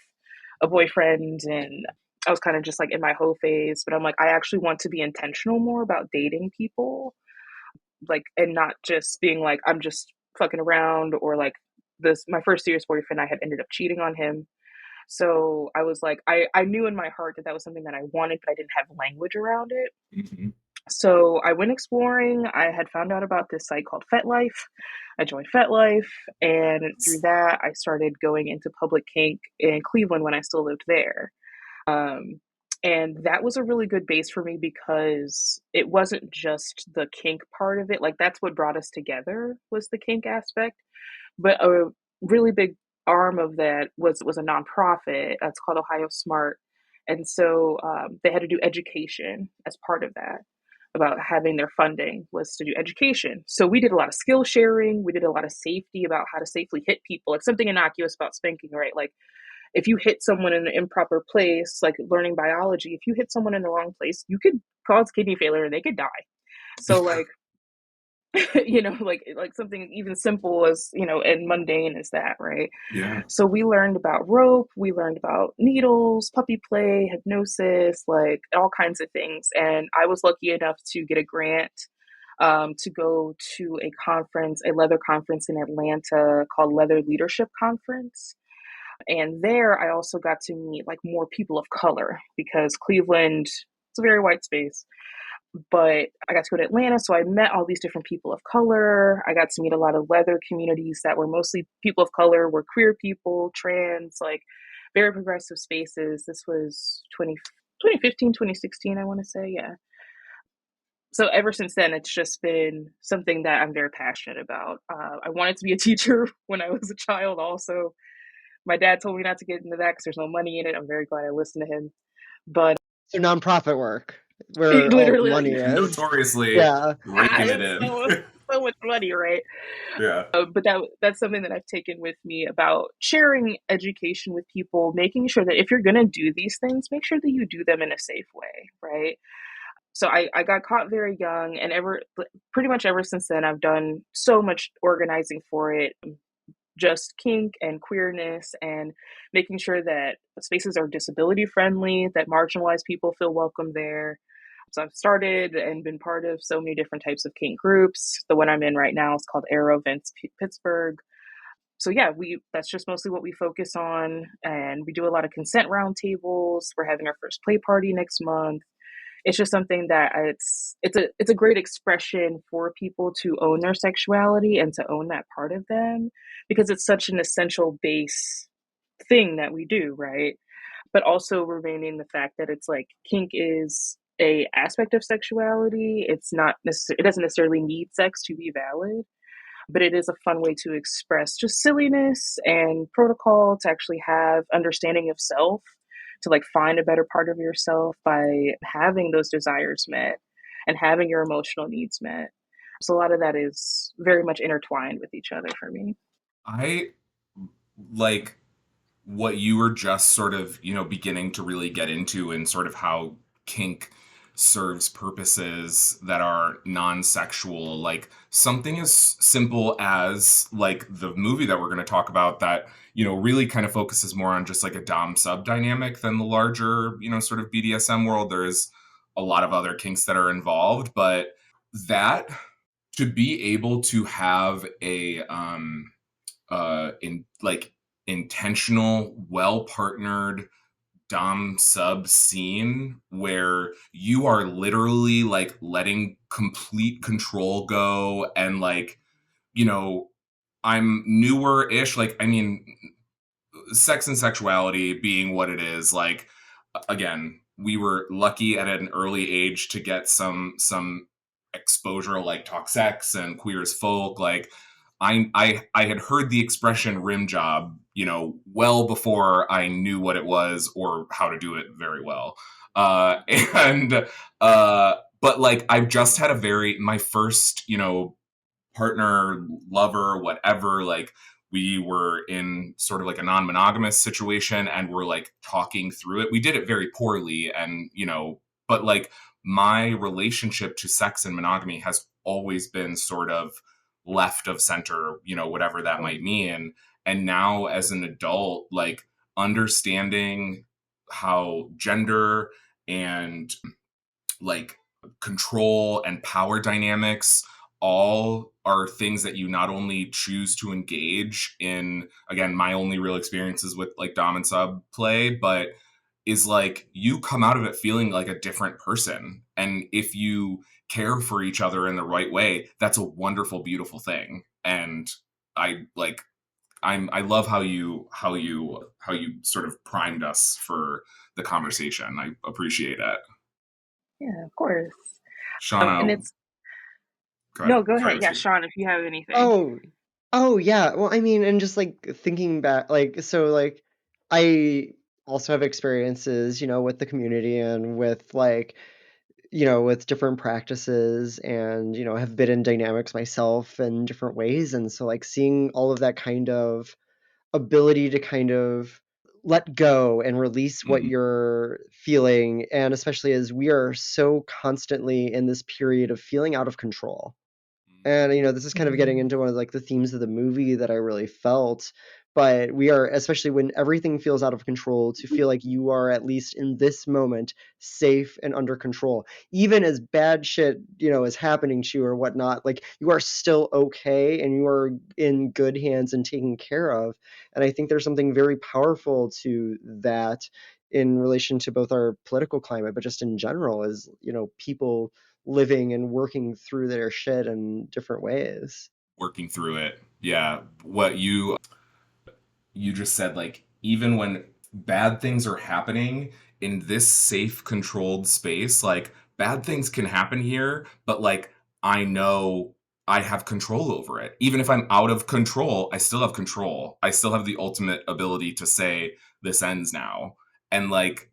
a boyfriend and I was kind of just like in my hoe phase, but I'm like, I actually want to be intentional more about dating people, like, and not just being like, I'm just fucking around, or like this, my first serious boyfriend, I had ended up cheating on him. So I was like, I knew in my heart that that was something that I wanted, but I didn't have language around it. Mm-hmm. So I went exploring. I had found out about this site called FetLife. I joined FetLife, and through that, I started going into public kink in Cleveland when I still lived there. And that was a really good base for me because it wasn't just the kink part of it. Like, that's what brought us together, was the kink aspect. But a really big arm of that was a nonprofit. It's called Ohio Smart. And so they had to do education as part of that. About having their funding was to do education. So we did a lot of skill sharing. We did a lot of safety about how to safely hit people, like something innocuous about spanking, right? Like, if you hit someone in an improper place, like learning biology, if you hit someone in the wrong place, you could cause kidney failure and they could die. So like, like something even simple as, and mundane as that, right? Yeah. So we learned about rope, we learned about needles, puppy play, hypnosis, like all kinds of things. And I was lucky enough to get a grant to go to a leather conference in Atlanta called Leather Leadership Conference. And there I also got to meet like more people of color, because Cleveland, it's a very white space. But I got to go to Atlanta, so I met all these different people of color. I got to meet a lot of leather communities that were mostly people of color, were queer people, trans, like very progressive spaces. This was 2015, 2016, I want to say, yeah. So ever since then, it's just been something that I'm very passionate about. I wanted to be a teacher when I was a child also. My dad told me not to get into that because there's no money in it. I'm very glad I listened to him. But So nonprofit work, where all the literally, money is. Notoriously Yeah. raking it it's in. so much money, right? Yeah. But that's something that I've taken with me about sharing education with people, making sure that if you're going to do these things, make sure that you do them in a safe way, right? So I got caught very young, and pretty much ever since then, I've done so much organizing for it, just kink and queerness, and making sure that spaces are disability friendly, that marginalized people feel welcome there. So I've started and been part of so many different types of kink groups. The one I'm in right now is called Arrow Events Pittsburgh. So yeah, that's just mostly what we focus on, and we do a lot of consent roundtables. We're having our first play party next month. It's just something that it's a great expression for people to own their sexuality and to own that part of them, because it's such an essential base thing that we do, right? But also remaining the fact that it's like kink is a aspect of sexuality. It doesn't necessarily need sex to be valid, but it is a fun way to express just silliness and protocol, to actually have understanding of self, to like find a better part of yourself by having those desires met and having your emotional needs met. So a lot of that is very much intertwined with each other for me. I like what you were just sort of, beginning to really get into, and sort of how kink serves purposes that are non-sexual, like something as simple as like the movie that we're going to talk about that, really kind of focuses more on just like a dom sub dynamic than the larger, sort of BDSM world. There's a lot of other kinks that are involved, but that to be able to have a intentional, well partnered dom sub scene where you are literally like letting complete control go, and like, I'm newer-ish, like, I mean, sex and sexuality being what it is, like, again, we were lucky at an early age to get some exposure, like Talk Sex and Queer as Folk. Like, I had heard the expression rim job, well before I knew what it was or how to do it very well. But like, I've just had my first, partner, lover, whatever, like, we were in sort of like a non-monogamous situation and we're like talking through it. We did it very poorly, and but like my relationship to sex and monogamy has always been sort of left of center, whatever that might mean. And now as an adult, like understanding how gender and like control and power dynamics all are things that you not only choose to engage in. Again, my only real experiences with like dom and sub play, but is like you come out of it feeling like a different person, and if you care for each other in the right way, that's a wonderful, beautiful thing. And I love how you sort of primed us for the conversation. I appreciate it. Yeah, of course. And Shauna, it's go ahead. no, go Sorry, ahead. Yeah, Whiskey. Sean, if you have anything. Oh yeah. Well, I mean, and just like thinking back, like so, like I also have experiences, with the community and with like, with different practices, and have been in dynamics myself in different ways, and so like seeing all of that kind of ability to kind of let go and release what Mhm. you're feeling, and especially as we are so constantly in this period of feeling out of control. And this is kind of getting into one of like the themes of the movie that I really felt. But we are, especially when everything feels out of control, to feel like you are at least in this moment safe and under control. Even as bad shit, is happening to you or whatnot, like you are still okay and you are in good hands and taken care of. And I think there's something very powerful to that in relation to both our political climate, but just in general, is people living and working through their shit in different ways. Working through it. Yeah. What you just said, like, even when bad things are happening in this safe, controlled space, like, bad things can happen here, but like, I know I have control over it. Even if I'm out of control, I still have control. I still have the ultimate ability to say, this ends now. And like,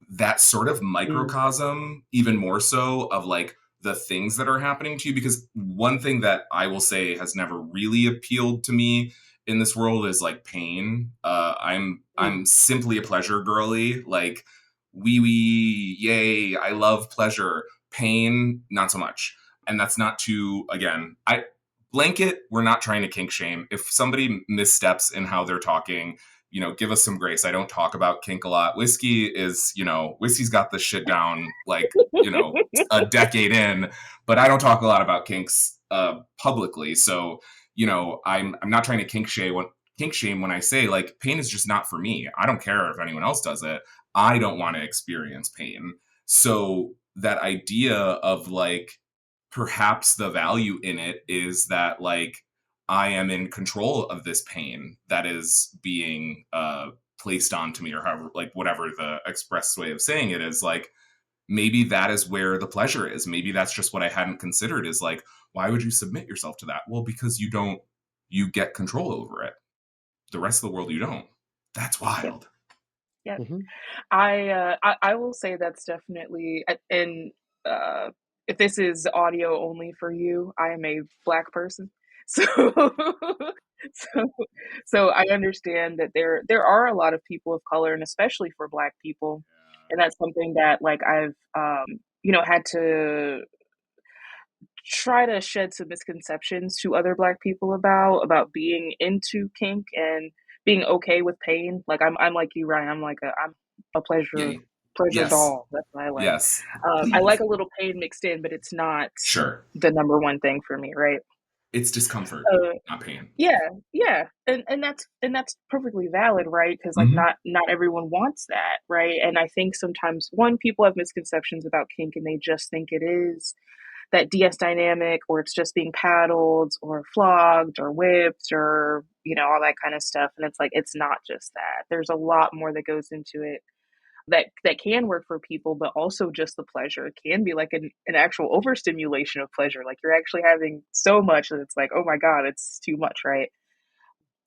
that sort of Mm. microcosm, even more so, of like the things that are happening to you. Because one thing that I will say has never really appealed to me in this world is like pain. I'm simply a pleasure girly. Like wee wee, yay! I love pleasure. Pain, not so much. And that's not to, again, I blanket. We're not trying to kink shame. If somebody missteps in how they're talking, give us some grace. I don't talk about kink a lot. Whiskey's got this shit down, like, a decade in, but I don't talk a lot about kinks publicly. So, I'm not trying to kink shame when I say like pain is just not for me. I don't care if anyone else does it. I don't want to experience pain. So that idea of like perhaps the value in it is that like I am in control of this pain that is being placed onto me, or however, like whatever the express way of saying it is. Like maybe that is where the pleasure is. Maybe that's just what I hadn't considered, is like, why would you submit yourself to that? Well, because you get control over it. The rest of the world, you don't. That's Yeah, wild. yeah. Hmm. I will say that's definitely, and uh, if this is audio only for you, I am a Black person, so so so I understand that there are a lot of people of color, and especially for Black people, and that's something that like I've had to try to shed some misconceptions to other Black people about being into kink and being okay with pain. Like I'm like you, Ryan. I'm a Yeah. pleasure Yes. doll. That's what I like. Yes. I like Please. a little pain mixed in, but it's not Sure. the number one thing for me, right? It's discomfort, Uh, not pain. yeah, yeah, and that's perfectly valid, right? Because like Hmm. not everyone wants that, right? And I think sometimes one people have misconceptions about kink, and they just think it is that DS dynamic, or it's just being paddled or flogged or whipped or all that kind of stuff. And it's like it's not just that. There's a lot more that goes into it that can work for people, but also just the pleasure. It can be like an actual overstimulation of pleasure. Like you're actually having so much that it's like, oh my God, it's too much, right?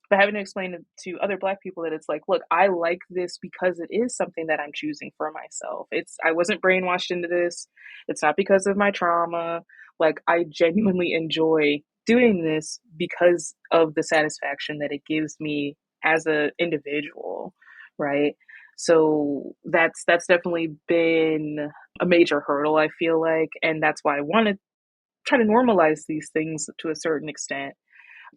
But having to explain to other Black people that it's like, look, I like this because it is something that I'm choosing for myself. I wasn't brainwashed into this. It's not because of my trauma. Like I genuinely enjoy doing this because of the satisfaction that it gives me as an individual, right? So that's definitely been a major hurdle, I feel like, and that's why I want to try to normalize these things to a certain extent,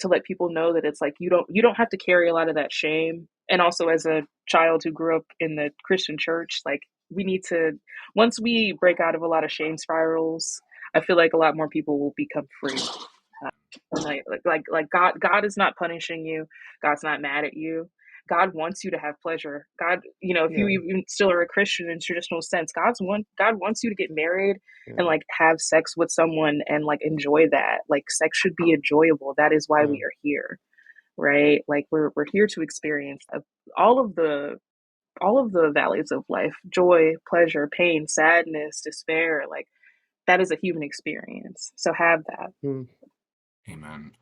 to let people know that it's like you don't have to carry a lot of that shame. And also, as a child who grew up in the Christian church, like, we need to, once we break out of a lot of shame spirals, I feel like a lot more people will become free. Like God is not punishing you. God's not mad at you. God wants you to have pleasure. God, if you Yeah. even still are a Christian in traditional sense, God wants you to get married and Yeah. like have sex with someone and like enjoy that. Like, sex should be enjoyable. That is why Yeah. we are here, right? Like, we're here to experience all of the all of the valleys of life: joy, pleasure, pain, sadness, despair. Like, that is a human experience. So have that. Hmm. Amen.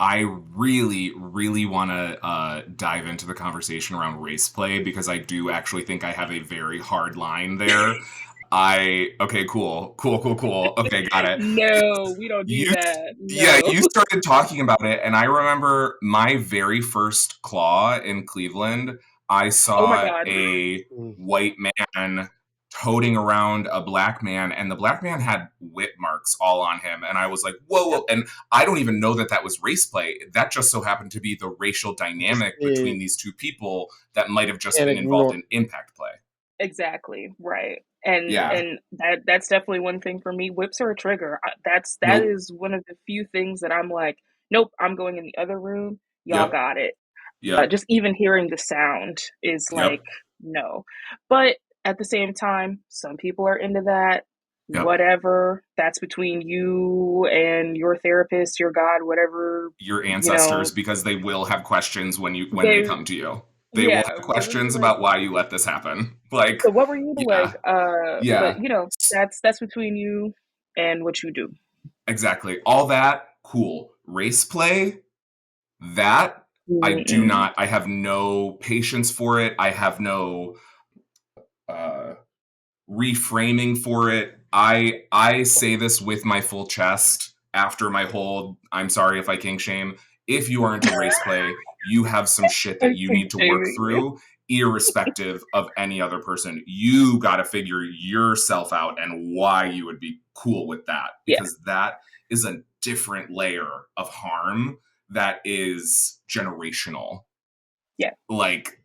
I really, really want to dive into the conversation around race play, because I do actually think I have a very hard line there. Okay, cool. Okay, got it. No, we don't do You, that. yeah, No. you started talking about it, and I remember my very first claw in Cleveland. I Oh my saw God. a Hmm. white man toting around a black man, and the black man had whip marks all on him, and I was like, whoa, whoa. And I don't even know that that was race play. That just so happened to be the racial Just dynamic the between these two people that might have just and been involved ignore. in impact play. Exactly. Right. And Yeah. that's definitely one thing for me. Whips are a trigger. That Nope. is one of the few things that I'm like, nope, I'm going in the other room. Y'all Yep. got it. Yep. Just even hearing the sound is like, Yep. no. But at the same time, some people are into that. Yep. Whatever. That's between you and your therapist, your God, whatever, Your you know, ancestors, because they will have questions when they they, come to you. They will yeah, have they're gonna be questions like, about why you let this happen. Like, so what were you like? yeah, But yeah, that's between you and what you do. exactly. All that, cool. Race play, that I do Mm-mm. not. I have no patience for it. I have no uh, reframing for it. I say this with my full chest after my whole I'm sorry if I kink shame. If you are into race play, you have some shit that I'm you pink need to work shaming you. through, irrespective of any other person. You got to figure yourself out and why you would be cool with that, Yeah, because that is a different layer of harm that is generational. yeah, Like,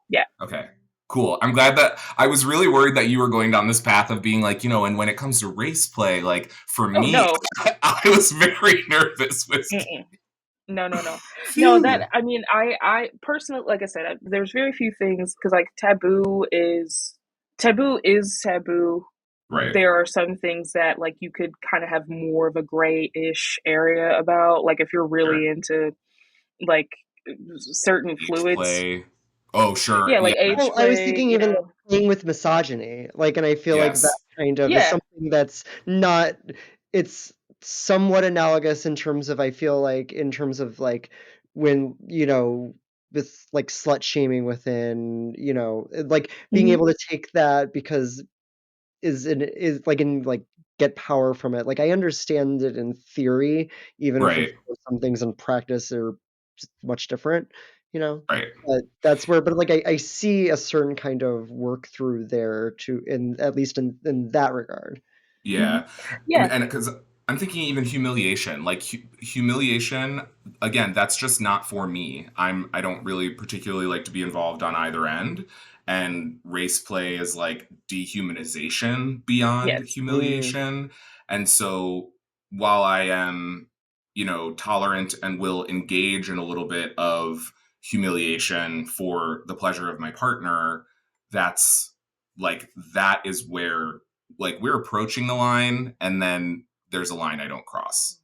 yeah. okay, cool. I'm glad that I was really worried that you were going down this path of being like, and when it comes to race play, like for Oh me, no. I was very nervous with. Mm-mm. No, no, no, no. That Phew. I mean, I personally, like I said, there's very few things because like taboo is taboo. Right, There are some things that like you could kind of have more of a gray-ish area about, like if you're sure. really into like certain Age fluids. play. Oh, sure. Yeah, Yeah. like age Well, I was play, thinking even like playing with misogyny, like, and I feel like that Yes. kind of is yeah. something that's not. It's somewhat analogous in terms of, I feel like, in terms of like when with like slut shaming within, like being Mhm. able to take that because is like in like get power from it. Like I understand it in theory, even if of Right. course some things in practice are just much different, you know. Right. But that's where, but like I see a certain kind of work through there to, in at least in that regard. Mhm. Yeah. Yeah. And because I'm thinking even humiliation, like humiliation, again, that's just not for me. I don't really particularly like to be involved on either end. And race play is like dehumanization beyond Yes. Mm, humiliation. And so while I am, tolerant and will engage in a little bit of humiliation for the pleasure of my partner, that's that is where we're approaching the line, and then there's a line I don't cross.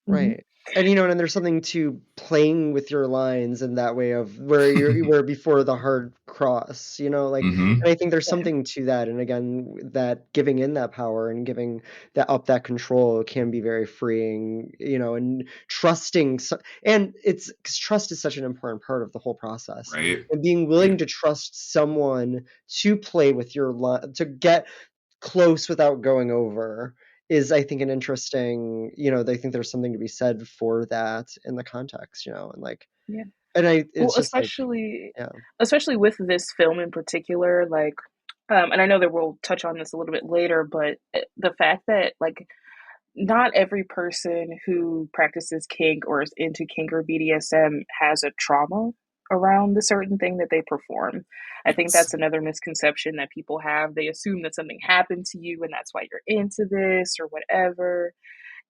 Mhm. right. And and there's something to playing with your lines in that way of where you were before the hard cross, like, Mm-hmm. and I think there's Yeah. something to that. And again, that giving in that power and giving that control can be very freeing, and trusting. And it's because trust is such an important part of the whole process, Right. and being Yeah. willing to trust someone to play with your line, to get close without going over, is, I think, an interesting, they think there's something to be said for that in the context, and like, Yeah. it's Well, just like, yeah. especially with this film in particular, like, and I know that we'll touch on this a little bit later, but the fact that like not every person who practices kink or is into kink or BDSM has a trauma around the certain thing that they perform. I think Yes. that's another misconception that people have. They assume that something happened to you and that's why you're into this or whatever.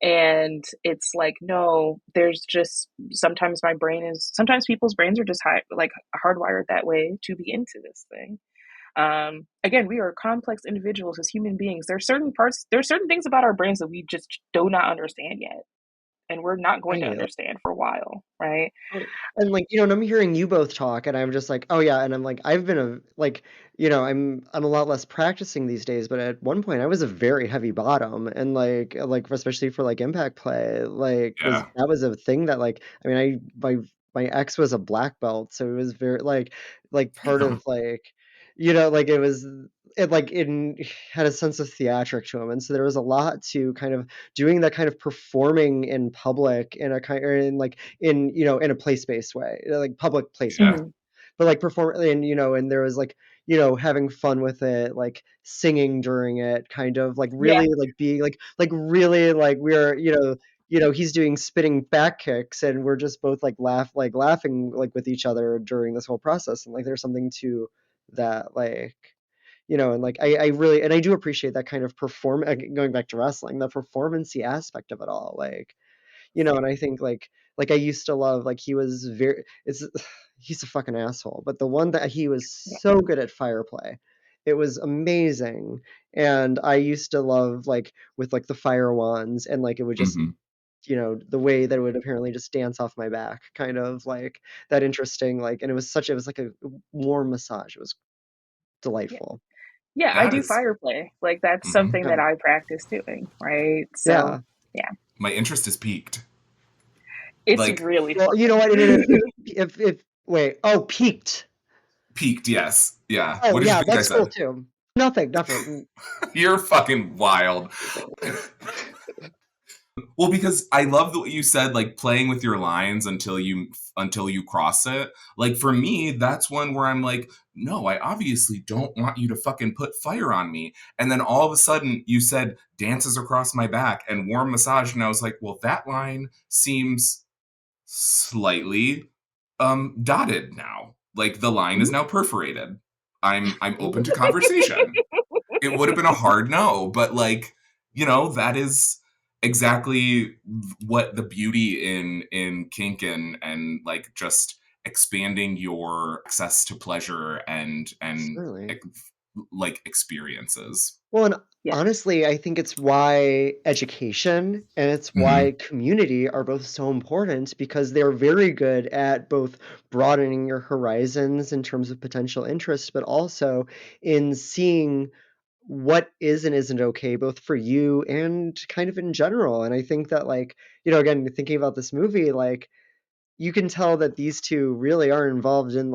And it's like, no, there's just sometimes sometimes people's brains are just like hardwired that way to be into this thing. Again, we are complex individuals as human beings. There's certain things about our brains that we just do not understand yet, and we're not going to Right. understand for a while, right? And like, and I'm hearing you both talk, and I'm just like, oh yeah, and I'm like, I've been I'm a lot less practicing these days, but at one point I was a very heavy bottom, and like especially for like impact play, like Yeah. that was a thing that like, I mean, my ex was a black belt, so it was very like part Damn. of like, like it had a sense of theatric to him, and so there was a lot to kind of doing that kind of performing in public in a kind or in like in a place-based way, like public place-based, Yeah. Mhm. but like perform and and there was like having fun with it, like singing during it, kind of like Yeah, really like being like really like we're he's doing spinning back kicks and we're just both like laughing like with each other during this whole process, and like there's something to that, like and like I really and I do appreciate that kind of going back to wrestling, the performancy aspect of it all, like and I think like I used to love, like he was very it's he's a fucking asshole, but the one that he was yeah, so good at fire play, it was amazing, and I used to love like with like the fire wands, and like it would just Hmm. the way that it would apparently just dance off my back, kind of like that interesting, like, and it was like a warm massage. It was yeah, delightful. yeah. I That do is. fire play. Like that's Mhm. something that Yeah. I practice doing, right? So Yeah. yeah, My interest is peaked. it's Like, really Well, you know fun. what? And if wait, oh, peaked. peaked, yes. Yeah. Oh, What did you yeah, think I that's cool said? too. Nothing, nothing. You're fucking wild. Well, because I love what you said, like playing with your lines until you cross it. Like for me, that's one where I'm like, no, I obviously don't want you to fucking put fire on me. And then all of a sudden you said dances across my back and warm massage, and I was like, well, that line seems slightly dotted now. Like the line is now perforated. I'm open to conversation. It would have been a hard no, but like, that is exactly what the beauty in kink and like just expanding your access to pleasure and Certainly. like experiences. Well, and Yeah. honestly, I think it's why education and it's Hmm. why community are both so important, because they're very good at both broadening your horizons in terms of potential interest, but also in seeing what is and isn't okay, both for you and kind of in general. And I think that, like, again, thinking about this movie, like, you can tell that these two really are involved in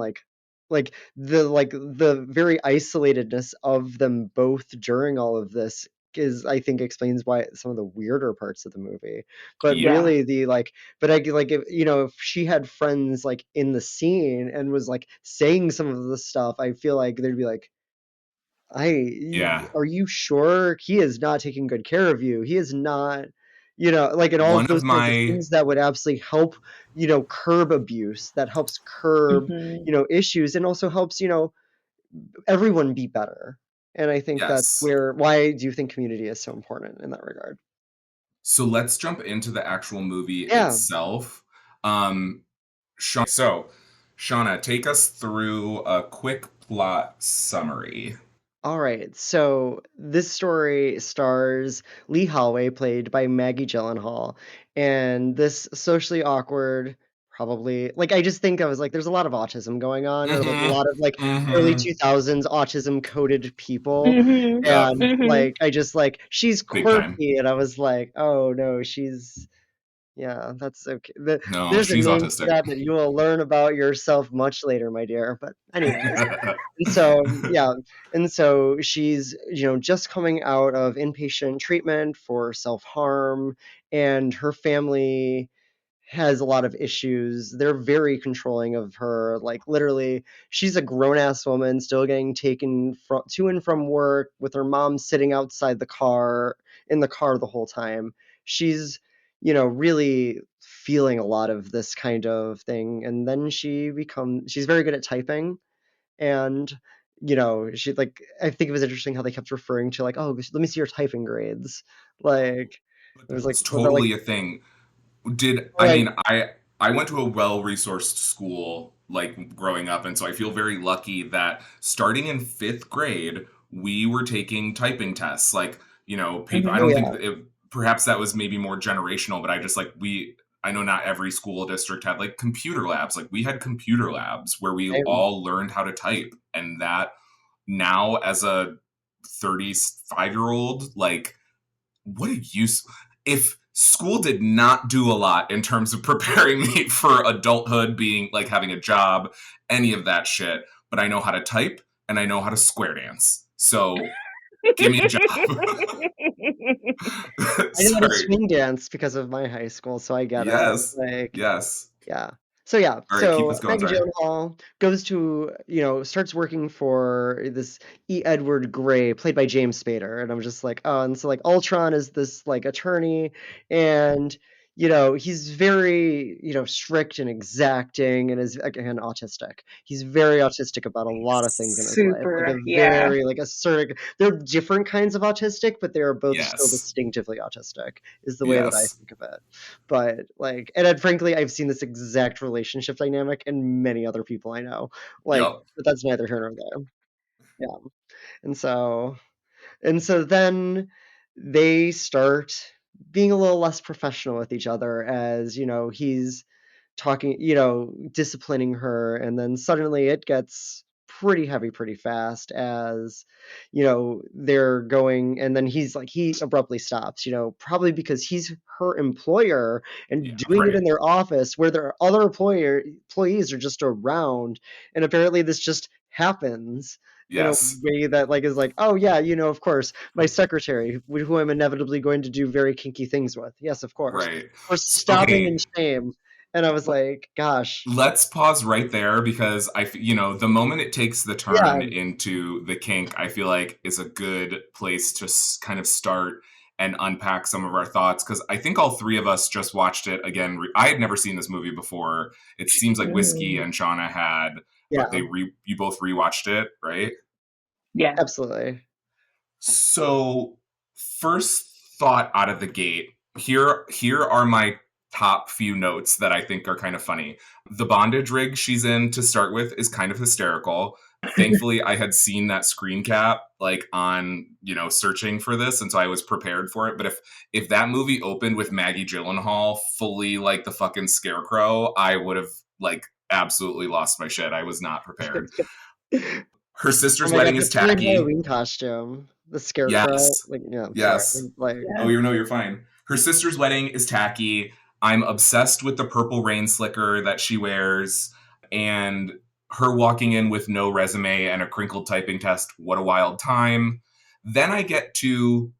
the very isolatedness of them both during all of this is, I think, explains why some of the weirder parts of the movie. But Yeah. Yeah. really the like but I like if she had friends like in the scene and was like saying some of the stuff, I feel like they'd be like, Yeah. are you sure he is not taking good care of you? He is not, like, and all One of of those kinds of my things that would absolutely help, curb abuse, that helps curb, Hmm. issues, and also helps, everyone be better. And I think that's yes. why do you think community is so important in that regard? So let's jump into the actual movie Yeah. itself. So, Shauna, take us through a quick plot summary. All right, so this story stars Lee Holloway, played by Maggie Gyllenhaal, and this socially awkward, probably like I just think I was like, there's a lot of autism going on, or like a Mm-hmm. lot of like early Mm-hmm. 2000s autism coded people, Hmm. Yep. and Hmm. like I just like she's Big time. quirky, and I was like, oh no, she's Yeah, that's okay. No, There's a she's name for autistic. that you will learn about yourself much later, my dear. But anyways, and so yeah, and so she's just coming out of inpatient treatment for self-harm, and her family has a lot of issues. They're very controlling of her. Like literally, she's a grown-ass woman still getting taken to and from work with her mom sitting outside in the car the whole time. She's, really feeling a lot of this kind of thing. And then she's very good at typing. And, she like, I think it was interesting how they kept referring to like, oh, let me see your typing grades. Like, But it was like, that's what about like, totally a thing. like, I went to a well-resourced school like growing up, and so I feel very lucky that starting in 5th grade, we were taking typing tests. Like, paper. I Mhm. oh don't yeah, think perhaps that was maybe more generational, but I just like I know not every school district had like computer labs. Like we had computer labs where we same. all learned how to type, and that now as a 35-year-old, like what a use if school did not do a lot in terms of preparing me for adulthood, being like having a job, any of that shit, but I know how to type and I know how to square dance, so give me a job. I know how to Sorry. swing dance because of my high school, so I get it. Yes. Like, Yes. yeah. So yeah, All right, keep so us going. Maggie Sorry. Gyllenhaal goes to, starts working for this E. Edward Gray, played by James Spader, and I'm just like, oh, and so like Ultron is this like attorney, and he's very strict and exacting, and is again autistic. He's very autistic about a lot of things in his life, like a Super, yeah. very like assertive. They're different kinds of autistic, but they are both still Yes. distinctively autistic, is the way that I Yes. think of it. But like, and then, frankly, I've seen this exact relationship dynamic in many other people I know. Like, Yep. but that's neither here nor there. Yeah. And so then they start being a little less professional with each other as, he's talking, disciplining her, and then suddenly it gets pretty heavy pretty fast as, they're going, and then he abruptly stops, probably because he's her employer and Yeah. doing it Right. in their office where their other employees are just around, and apparently this just happens in a Yes. way that like is like, oh yeah, of course, my secretary, who I'm inevitably going to do very kinky things with. Yes, of course. Right. For stopping in Okay. shame. And I was like, gosh, Let's pause right there because the moment it takes the yeah, turn into the kink, I feel like is a good place to kind of start and unpack some of our thoughts, because I think all three of us just watched it again. I had never seen this movie before. It seems like Whiskey Mm, and Shauna had, but yeah, you both rewatched it, right? yeah. absolutely. So, first thought out of the gate, here are my top few notes that I think are kind of funny. The bondage rig she's in to start with is kind of hysterical. Thankfully, I had seen that screen cap like on, searching for this, and so I was prepared for it. But if that movie opened with Maggie Gyllenhaal fully like the fucking scarecrow, I would have like absolutely lost my shit. I was not prepared. Her Oh sister's my god, wedding is that's a great tacky. Halloween costume. The scarecrow. Yes. Like, yeah, sorry. Yes. Like, Yeah. Oh, you know, you're fine. Her sister's wedding is tacky. I'm obsessed with the purple rain slicker that she wears, and her walking in with no resume and a crinkled typing test. What a wild time. Then I get to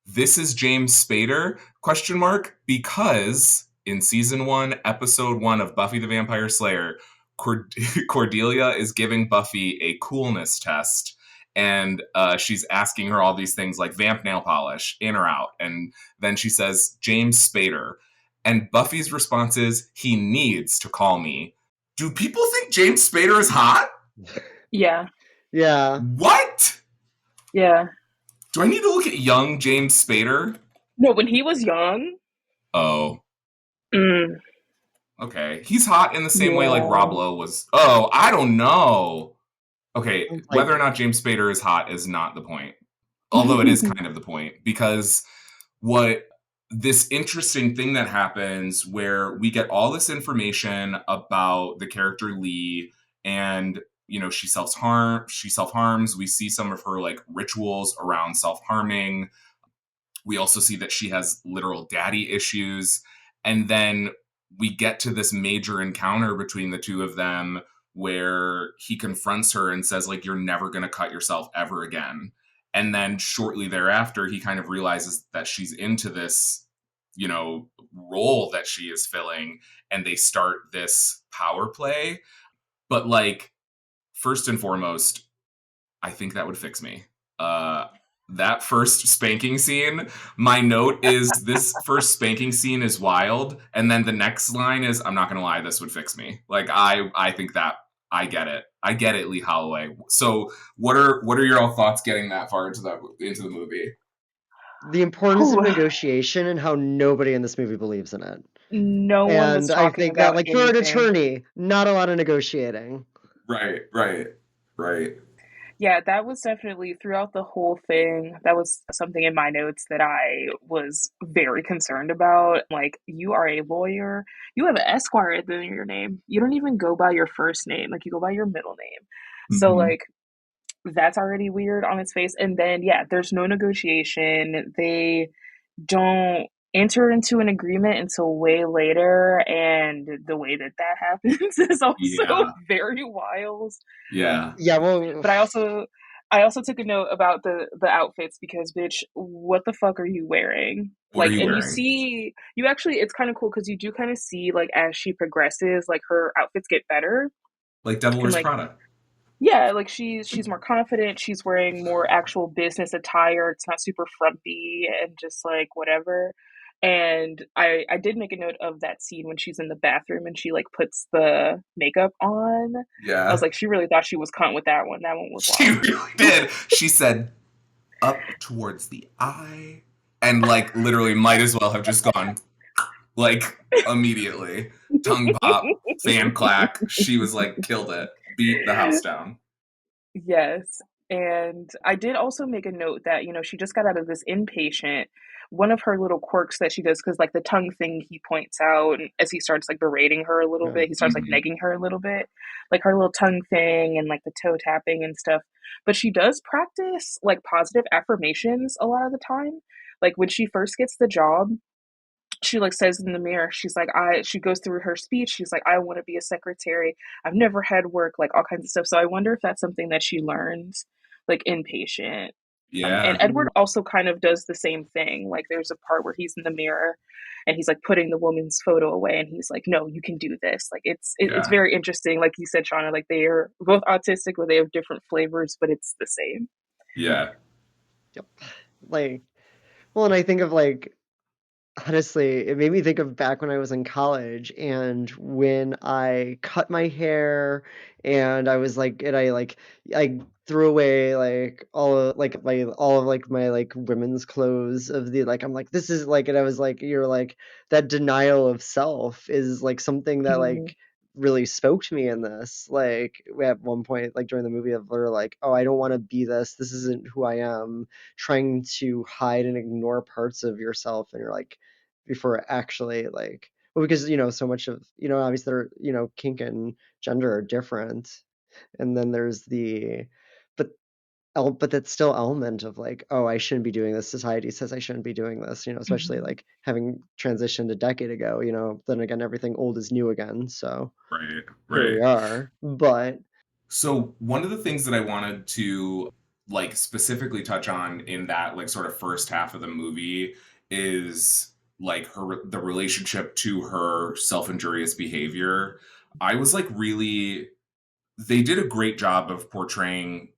this is James Spader question mark, because in season 1 episode 1 of Buffy the Vampire Slayer, Cordelia is giving Buffy a coolness test, and she's asking her all these things like vamp nail polish, in or out, and then she says James Spader, and Buffy's response is he needs to call me. Do people think James Spader is hot? Yeah. yeah. What? Yeah. Do I need to look at young James Spader? No, when he was young, Oh, mm, okay. He's hot in the same way like Rob yeah. Lowe was. Oh, I don't know. Okay, Sounds like whether or not James Spader is hot is not the point. Although it is kind of the point, because what this interesting thing that happens where we get all this information about the character Lee, and she self-harms. We see some of her like rituals around self-harming. We also see that she has literal daddy issues. And then we get to this major encounter between the two of them where he confronts her and says, like, you're never going to cut yourself ever again. And then shortly thereafter, he kind of realizes that she's into this, you know, role that she is filling, and they start this power play. But, like, first and foremost, I think that would fix me. That first spanking scene, my note is this first spanking scene is wild, and then the next line is, I'm not gonna lie, this would fix me. Like, I think that I get it, Lee Holloway. So what are your all thoughts getting that far into the movie? The importance of Whew. negotiation and how nobody in this movie believes in it. No one was And I talking think that, about like, for an anything. attorney, not a lot of negotiating. Right. Yeah, that was definitely throughout the whole thing. That was something in my notes that I was very concerned about. Like, you are a lawyer, you have an Esquire at the end of your name. You don't even go by your first name, like, you go by your middle name. So, Mm-hmm. like, that's already weird on its face. And then, yeah, there's no negotiation. They don't enter into an agreement until way later, and the way that that happens is also Yeah. very wild. Yeah. Yeah, well, But I also took a note about the outfits because, bitch, what the fuck are you wearing? What are Like, you and you wearing? see, you actually, it's kind of cool because you do kind of see, like, as she progresses, like, her outfits get better. Like Devil And, Wears like, Prada. yeah, like, she's more confident, she's wearing more actual business attire, it's not super frumpy and just, like, whatever. And I did make a note of that scene when she's in the bathroom and she, like, puts the makeup on. I was Yeah. like, she really thought she was cunt with that one. That one was She wild. really did. She said, up towards the eye, and, like, literally might as well have just gone, like, immediately. Tongue pop, fan clack. She was like, killed it. Beat the house down. Yes. And I did also make a note that, she just got out of this inpatient. One of her little quirks that she does, because, like, the tongue thing he points out, and as he starts, like, berating her a little yeah. bit, he starts, like, Mm-hmm. negging her a little bit, like her little tongue thing and, like, the toe tapping and stuff. But she does practice, like, positive affirmations a lot of the time. Like, when she first gets the job, she, like, says in the mirror, she's like, she goes through her speech, she's like, I want to be a secretary, I've never had work, like, all kinds of stuff. So I wonder if that's something that she learns, like, inpatient. And Yeah. Edward also kind of does the same thing. Like, there's a part where he's in the mirror and he's, like, putting the woman's photo away and he's like, no, you can do this. Like, it's Yeah. very interesting, like you said, Shauna, like, they are both autistic, or they have different flavors, but it's the same. Yeah. Yep. Like, well, and I think of, like, honestly, it made me think of back when I was in college and when I cut my hair and I was like, and I threw away like all of like my like women's clothes of the like I'm like this is like and I was like you're like that denial of self is like something that Mm-hmm. like really spoke to me in this. Like at one point like during the movie of her like, oh, I don't want to be this. This isn't who I am. Trying to hide and ignore parts of yourself and you're like before actually like well because so much of obviously they're kink and gender are different and then there's the but but that's still element of like oh I shouldn't be doing this, society says I shouldn't be doing this, especially Mm-hmm. like having transitioned a decade ago, then again everything old is new again, so Right. here Right. we are. But So one of the things that I wanted to, like, specifically touch on in that, like, sort of first half of the movie is, like, the relationship to her self-injurious behavior. I was like, really, they did a great job of portraying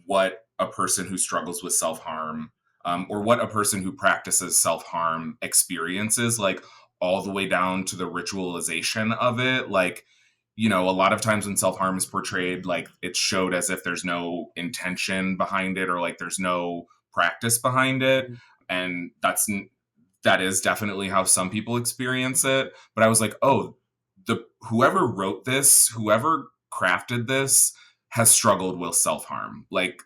what a person who struggles with self-harm, or what a person who practices self-harm experiences, like, all the way down to the ritualization of it. Like, a lot of times when self-harm is portrayed, like, it's showed as if there's no intention behind it, or like there's no practice behind it. And that is definitely how some people experience it. But I was like, oh, the whoever wrote this, whoever crafted this, has struggled with self-harm. Like,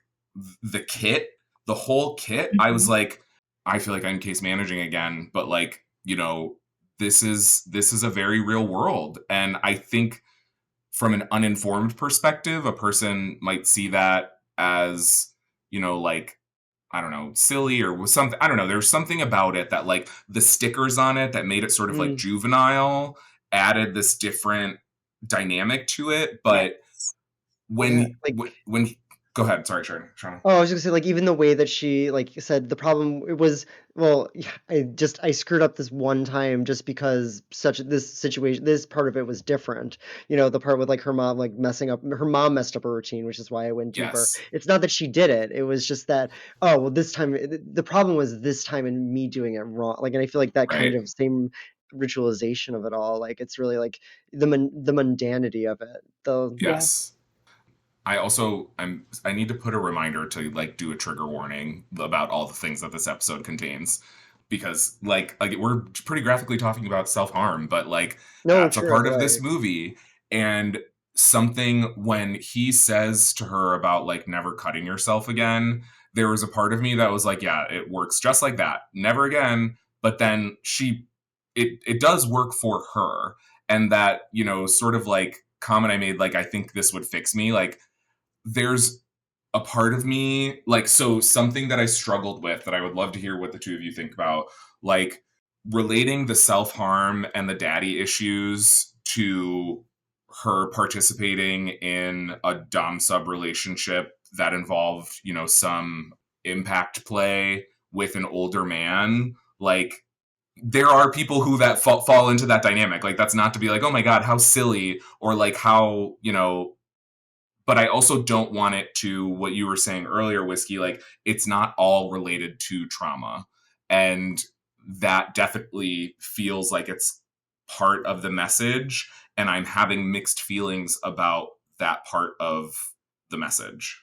the kit, the whole kit, I was Mm-hmm. like, I feel like I'm case managing again, but, like, this is a very real world. And I think from an uninformed perspective, a person might see that as, like, I don't know, silly or was something. I don't know. There's something about it that like the stickers on it that made it sort of like juvenile added this different dynamic to it. But Yes. Yeah, when like when go ahead, sorry, Shauna. oh, I was gonna say, like, even the way that she, like, said the problem it was, well, yeah, I screwed up this one time just because such this situation, this part of it was different. You know, the part with like her mom, like messing up, her mom messed up her routine, which is why I went deeper. Yes, It's not that she did it; it was just that, oh, well, this time the problem was this time and me doing it wrong. Like, and I feel like that kind right. of same ritualization of it all, like, it's really like the mundanity of it. The Yeah. Yes. I need to put a reminder to like do a trigger warning about all the things that this episode contains because like we're pretty graphically talking about self-harm, but like no, that's a true, part of this right? movie. And something when he says to her about like never cutting yourself again, there was a part of me that was like, yeah, it works just like that. Never again. But then it does work for her. And that, sort of like comment I made, like, I think this would fix me. Like, there's a part of me like so something that I struggled with that I would love to hear what the two of you think about, like relating the self-harm and the daddy issues to her participating in a dom sub relationship that involved some impact play with an older man. Like there are people who that fall into that dynamic. Like that's not to be like, oh my god, how silly, or like how but I also don't want it to, what you were saying earlier, Whiskey, like it's not all related to trauma. And that definitely feels like it's part of the message. And I'm having mixed feelings about that part of the message.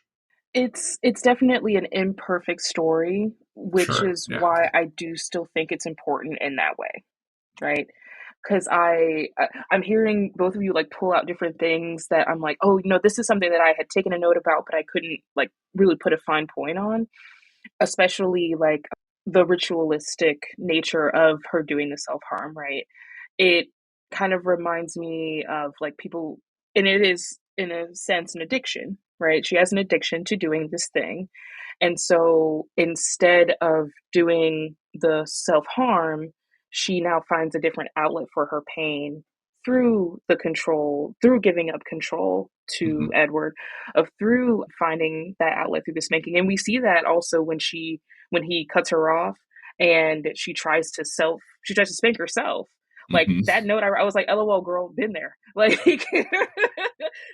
It's definitely an imperfect story, which Sure. is Yeah. why I do still think it's important in that way, right? Because I'm hearing both of you like pull out different things that I'm like, oh, this is something that I had taken a note about, but I couldn't like really put a fine point on, especially like the ritualistic nature of her doing the self-harm, right? It kind of reminds me of like people, and it is in a sense an addiction, right? She has an addiction to doing this thing. And so instead of doing the self-harm, she now finds a different outlet for her pain through the control, through giving up control to Mm-hmm. Edward, of through finding that outlet through this making. And we see that also when he cuts her off and she tries to spank herself. Like Mm-hmm. that note, I was like, LOL, girl, been there. Like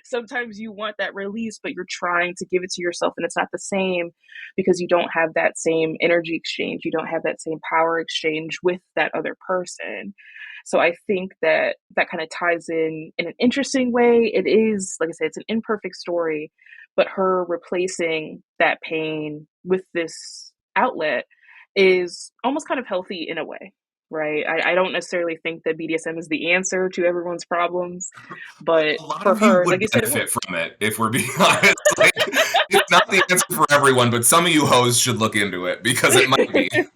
sometimes you want that release, but you're trying to give it to yourself, and it's not the same because you don't have that same energy exchange. You don't have that same power exchange with that other person. So I think that that kind of ties in an interesting way. It is, like I said, it's an imperfect story, but her replacing that pain with this outlet is almost kind of healthy in a way, right? I don't necessarily think that BDSM is the answer to everyone's problems, but A lot for of you her, like would you said, it benefit works. from it, if we're being honest. Like, it's not the answer for everyone, but some of you hoes should look into it because it might be. It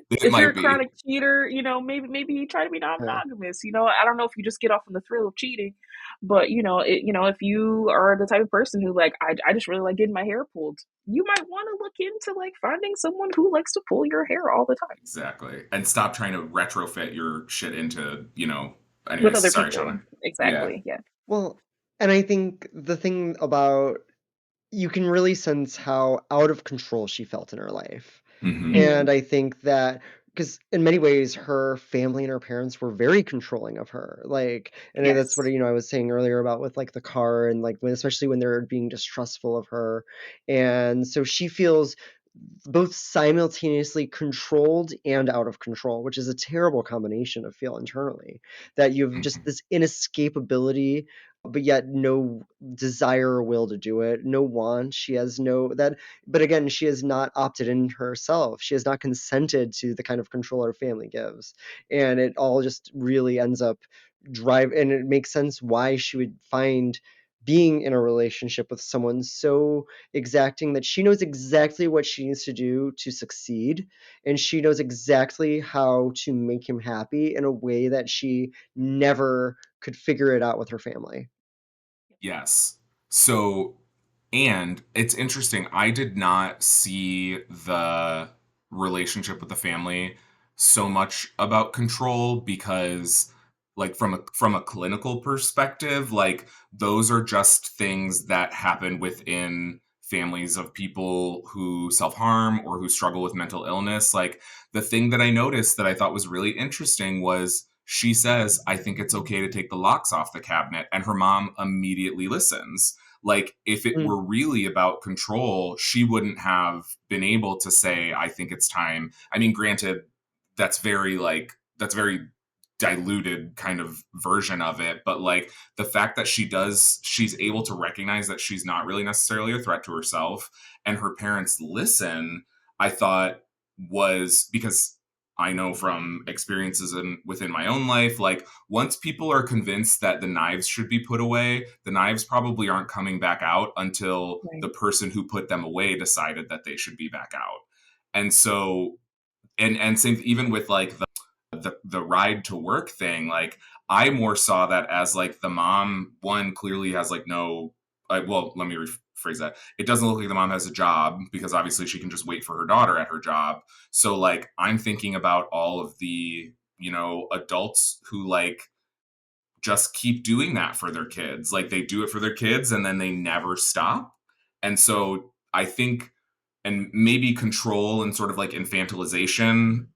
If you're might a be. chronic cheater, maybe you try to be Yeah. non-monogamous. I don't know if you just get off on the thrill of cheating, but if you are the type of person who like, I just really like getting my hair pulled, you might want to look into like finding someone who likes to pull your hair all the time Exactly. And stop trying to retrofit your shit into, with anyways, other sorry, people. Shauna. Yeah. Exactly. Yeah. Well, and I think the thing about you can really sense how out of control she felt in her life. Mm-hmm. And I think that because in many ways her family and her parents were very controlling of her. Like, and that's what Yes. I was saying earlier about with like the car and like when, especially when they're being distrustful of her. And so she feels both simultaneously controlled and out of control, which is a terrible combination to feel internally. That you have Mm-hmm. just this inescapability, but yet no desire or will to do it, no want. She has no that, but again, she has not opted in herself. She has not consented to the kind of control her family gives, and it all just really ends up drive. And it makes sense why she would find being in a relationship with someone so exacting that she knows exactly what she needs to do to succeed, and she knows exactly how to make him happy in a way that she never could figure it out with her family. Yes. So And it's interesting. I did not see the relationship with the family so much about control because like from a clinical perspective, like those are just things that happen within families of people who self-harm or who struggle with mental illness. Like the thing that I noticed that I thought was really interesting was she says, "I think it's okay to take the locks off the cabinet," and her mom immediately listens. Like, if it Mm, were really about control, she wouldn't have been able to say, I think it's time. I mean, granted, that's very diluted kind of version of it, but like the fact that she's able to recognize that she's not really necessarily a threat to herself and her parents listen, I thought was because I know from experiences within my own life, like once people are convinced that the knives should be put away, the knives probably aren't coming back out until the Right. person who put them away decided that they should be back out. And so, and same even with like the ride to work thing, like I more saw that as like the mom one clearly has like no well, let me rephrase that. It doesn't look like the mom has a job because obviously she can just wait for her daughter at her job. So like I'm thinking about all of the, adults who like just keep doing that for their kids. Like they do it for their kids and then they never stop. And so I think, and maybe control and sort of like infantilization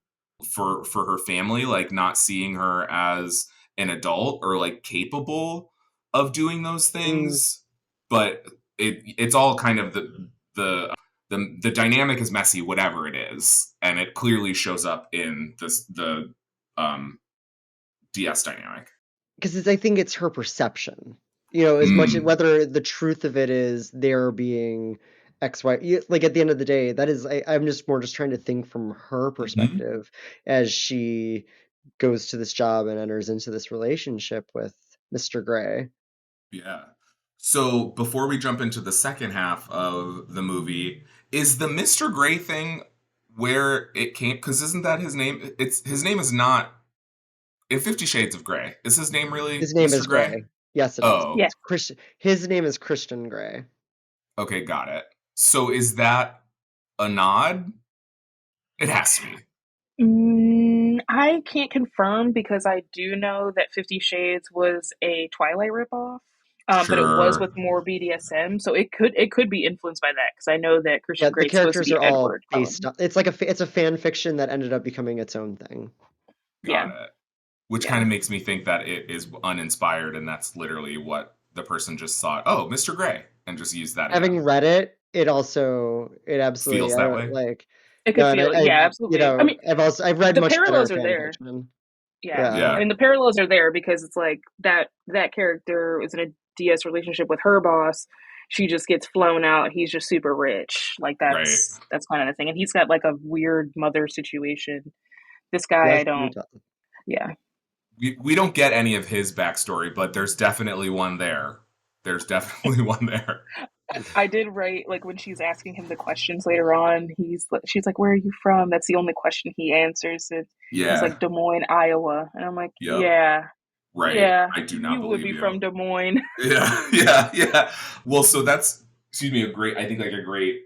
for her family, like not seeing her as an adult or like capable of doing those mm. things. But it's all kind of the dynamic is messy, whatever it is, and it clearly shows up in the um DS dynamic. Because I think it's her perception, as much as Mm, whether the truth of it is they're being X, Y, like at the end of the day, that is, I'm just trying to think from her mhm. perspective as she goes to this job and enters into this relationship with Mr. Gray. Yeah. So before we jump into the second half of the movie, is the Mr. Gray thing where it came? Because isn't that his name? His name is not in 50 Shades of Grey. Is his name really His name Mr. is Gray? Gray. Yes, it is. Oh, Yeah. It's Christian. His name is Christian Gray. okay, got it. So is that a nod? It has to be. I can't confirm because I do know that 50 Shades was a Twilight ripoff, but it was with Sure. more BDSM, so it could be influenced by that because I know that Yeah, Christian the Grey's supposed to characters be are all Edward. based on, it's like it's a fan fiction that ended up becoming its own thing. Yeah, Got it. Which yeah, kind of makes me think that it is uninspired and that's literally what the person just thought, oh, Mr. Gray, and just used that again. Having read it, it absolutely, Feels I that don't way. like, it could no, and feel, yeah, absolutely. I mean, I've read the much better parallels are fan there. fiction. Yeah, Yeah. I Yeah. mean the parallels are there because it's like that character is in a DS relationship with her boss. She just gets flown out. He's just super rich. Like Right. that's kind of the thing. And he's got like a weird mother situation. This guy, I Yes, he don't. does. Yeah, We don't get any of his backstory, but there's definitely one there. There's definitely one there. I did write like when she's asking him the questions later on. She's like, "Where are you from?" That's the only question he answers. And he's like, Yeah. "Des Moines, Iowa," and I'm like, Yep. "Yeah, Right. yeah, I do not you would believe be you. from Des Moines." Yeah. Yeah. Yeah. Well, so that's, excuse me, I think like a great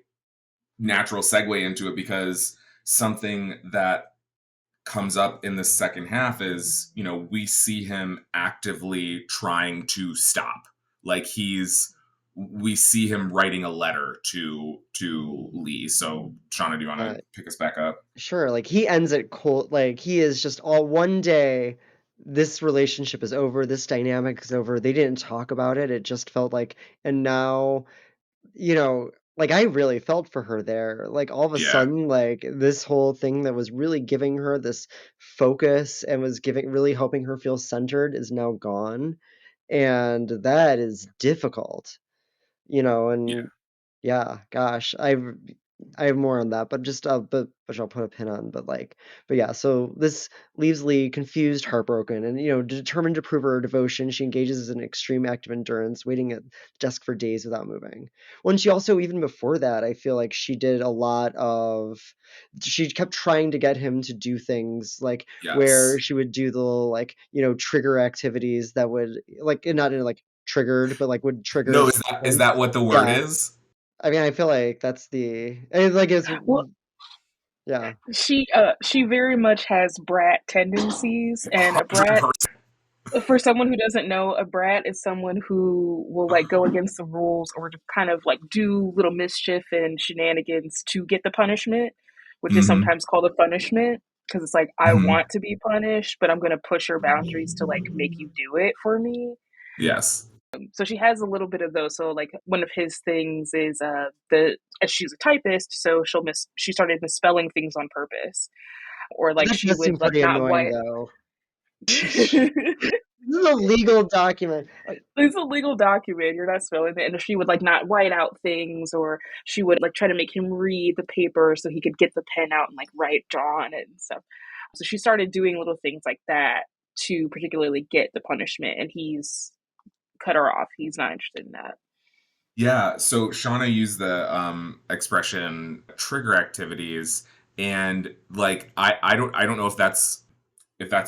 natural segue into it because something that comes up in the second half is, we see him actively trying to stop. Like we see him writing a letter to Lee. So Shauna, do you want Uh, to pick us back up? sure, like he ends it cold. Like he is just all one day. This relationship is over. This dynamic is over. They didn't talk about it. It just felt like, and now, like I really felt for her there. Like all of a Yeah. sudden, like this whole thing that was really giving her this focus and was really helping her feel centered is now gone. And that is difficult, Yeah. and yeah, gosh, I have more on that, but just but which I'll put a pin on, but yeah, so this leaves Lee confused, heartbroken, and determined to prove her devotion. She engages in an extreme act of endurance, waiting at the desk for days without moving. Well, and she also, even before that, I feel like she kept trying to get him to do things like where Yes. she would do the little, like, trigger activities that would, like, not in like triggered, but like would trigger. No, is that what the word is? I mean, I feel like that's it's Well, yeah. she very much has brat tendencies, and a brat, 100%. for someone who doesn't know, a brat is someone who will like go against the rules or to kind of like do little mischief and shenanigans to get the punishment, which is sometimes called a punishment, because it's like, I want to be punished, but I'm going to push your boundaries to like make you do it for me. Yes. So she has a little bit of those. So like one of his things is she's a typist, so she started misspelling things on purpose, or like That she does would seem like pretty not annoying, white. though. This is a legal document. It's a legal document. You're not spelling it. And she would like not white out things, or she would like try to make him read the paper so he could get the pen out and like draw on it and stuff. So she started doing little things like that to particularly get the punishment, and he's cut her off. He's not interested in that. Yeah, so Shauna used the expression trigger activities, and like I don't know if that's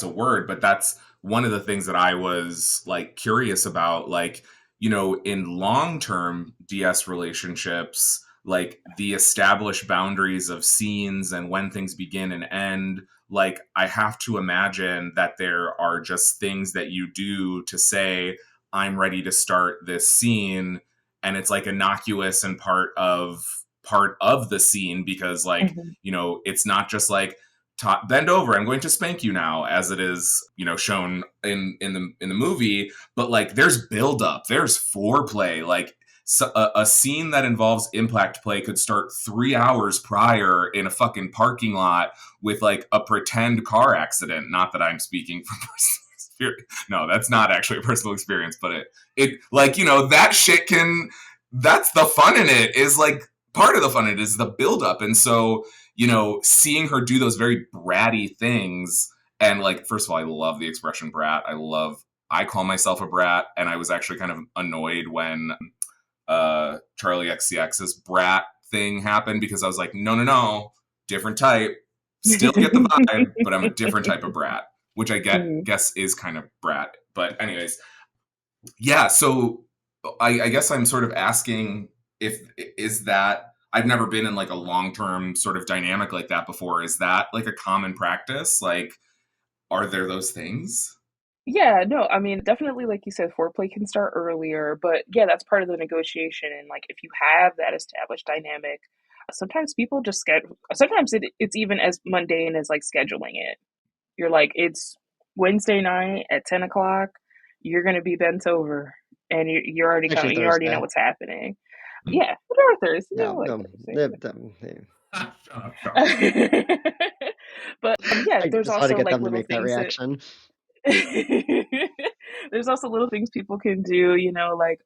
a word, but that's one of the things that I was like curious about. Like, you know, in long-term DS relationships, like the established boundaries of scenes and when things begin and end, like I have to imagine that there are just things that you do to say, I'm ready to start this scene, and it's like innocuous and part of the scene, because like, you know, it's not just like bend over, I'm going to spank you now, as it is, you know, shown in the movie, but like there's build up, there's foreplay. Like a scene that involves impact play could start 3 hours prior in a fucking parking lot with like a pretend car accident. Not that I'm speaking from personal experience. No, that's not actually a personal experience, but it like, you know, that shit that's the fun in it, is like part of the fun in it is the build up. And so, you know, seeing her do those very bratty things, and like, first of all, I love the expression brat. I call myself a brat, and I was actually kind of annoyed when Charlie XCX's brat thing happened, because I was like, no, different type. Still get the vibe, but I'm a different type of brat, which I guess is kind of brat. But anyways, yeah. So I guess I'm sort of asking, is that, I've never been in like a long-term sort of dynamic like that before. Is that like a common practice? Like, are there those things? Yeah, no, I mean, definitely, like you said, foreplay can start earlier, but yeah, that's part of the negotiation. And like, if you have that established dynamic, sometimes people just sometimes it's even as mundane as like scheduling it. You're like, it's Wednesday night at 10 o'clock, you're going to be bent over, and you're already Actually, coming, you already know Thursday. what's happening. Yeah, whatever Thursday. Yeah, No, like no. Thursday. But yeah, I there's just want to also get like them to little make that things that reaction. there's also little things people can do, you know, like,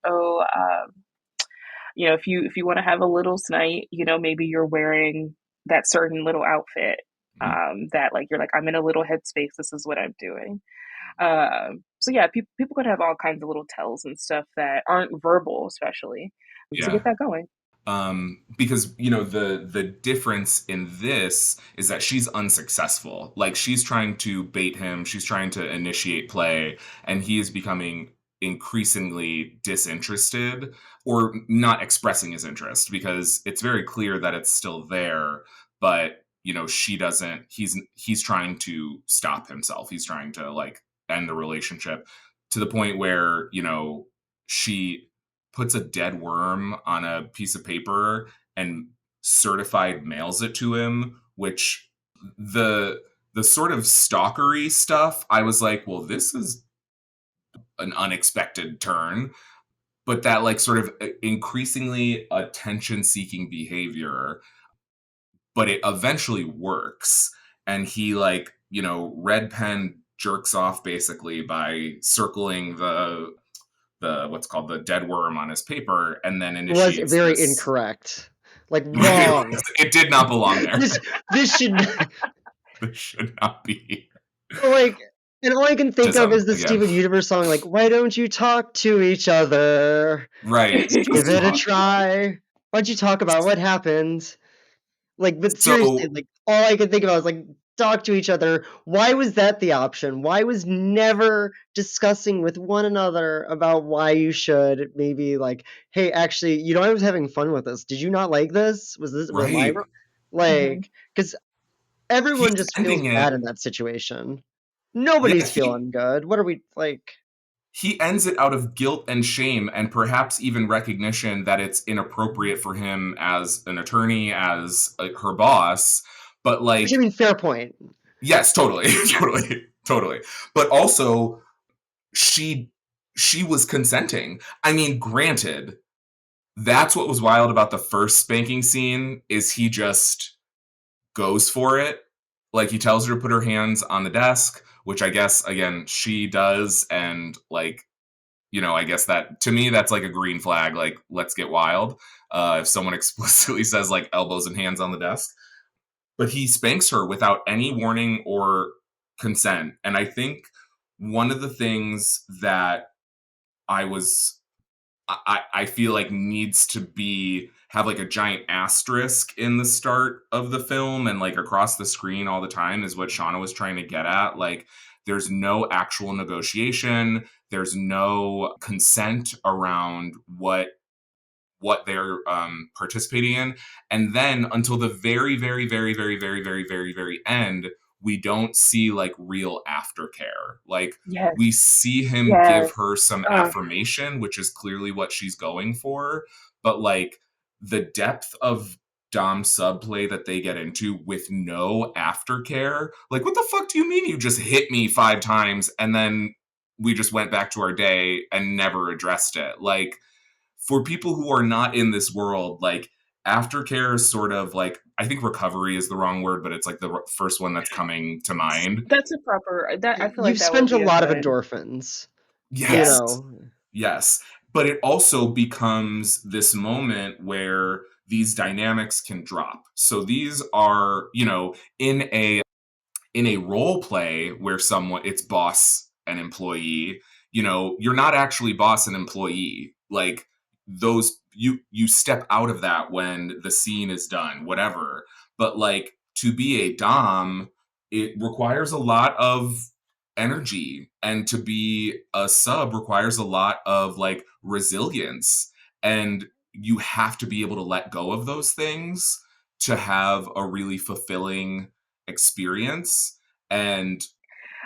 you know, if you want to have a little tonight, you know, maybe you're wearing that certain little outfit, that like, you're like, I'm in a little headspace, this is what I'm doing. So yeah, people could have all kinds of little tells and stuff that aren't verbal, especially, to get that going. Because, you know, the difference in this is that she's unsuccessful. Like, she's trying to bait him, she's trying to initiate play, and he is becoming increasingly disinterested, or not expressing his interest, because it's very clear that it's still there, but, you know, he's trying to stop himself. He's trying to like end the relationship, to the point where, you know, she puts a dead worm on a piece of paper and certified mails it to him, which the sort of stalkery stuff, I was like, well, this is an unexpected turn. But that like sort of increasingly attention seeking behavior, but it eventually works. And he, like, you know, red pen jerks off basically by circling the what's called the dead worm on his paper, and then initiates. It was very this. incorrect. Like, wrong. It did not belong there. This should This should not be. Like, and all I can think of is the again. Steven Universe song, like, why don't you talk to each other? Right. Give it a try. Why'd you talk about what happened? Like, but seriously, like, all I can think about is like, talk to each other. Why was that the option? Why was never discussing with one another about why you should maybe like, hey, actually, I was having fun with this. Did you not like this? Was my Right. like, because everyone He's just feels ending it. bad in that situation. Nobody's feeling good. What are we like? He ends it out of guilt and shame, and perhaps even recognition that it's inappropriate for him as an attorney, as her boss. But Which I like, mean, fair point. yes, totally, totally. But also, she was consenting. I mean, granted, that's what was wild about the first spanking scene is he just goes for it. Like, he tells her to put her hands on the desk, which I guess again she does, and like, I guess that to me that's like a green flag. Like, let's get wild. If someone explicitly says like elbows and hands on the desk, but he spanks her without any warning or consent, and I think one of the things that I was I feel like needs to have like a giant asterisk in the start of the film and like across the screen all the time is what Shauna was trying to get at. Like, there's no actual negotiation, there's no consent around what they're participating in, and then until the very, very, very, very, very, very, very, very end, we don't see like real aftercare. Like, Yes. we see him give Yes. her some affirmation, which is clearly what she's going for, but like the depth of dom subplay that they get into with no aftercare, like, what the fuck do you mean you just hit me 5 times and then we just went back to our day and never addressed it? Like, for people who are not in this world, like, aftercare is sort of like, I think recovery is the wrong word, but it's like the first one that's coming to mind. That's a proper. That I feel like You've that would spent a be a lot of good. endorphins. Yes. Yes. Yes. But it also becomes this moment where these dynamics can drop. So these are, in a role play where it's boss and employee, you're not actually boss and employee. Like, those, you step out of that when the scene is done, whatever. But like, to be a dom, it requires a lot of energy, and to be a sub requires a lot of like resilience, and you have to be able to let go of those things to have a really fulfilling experience. And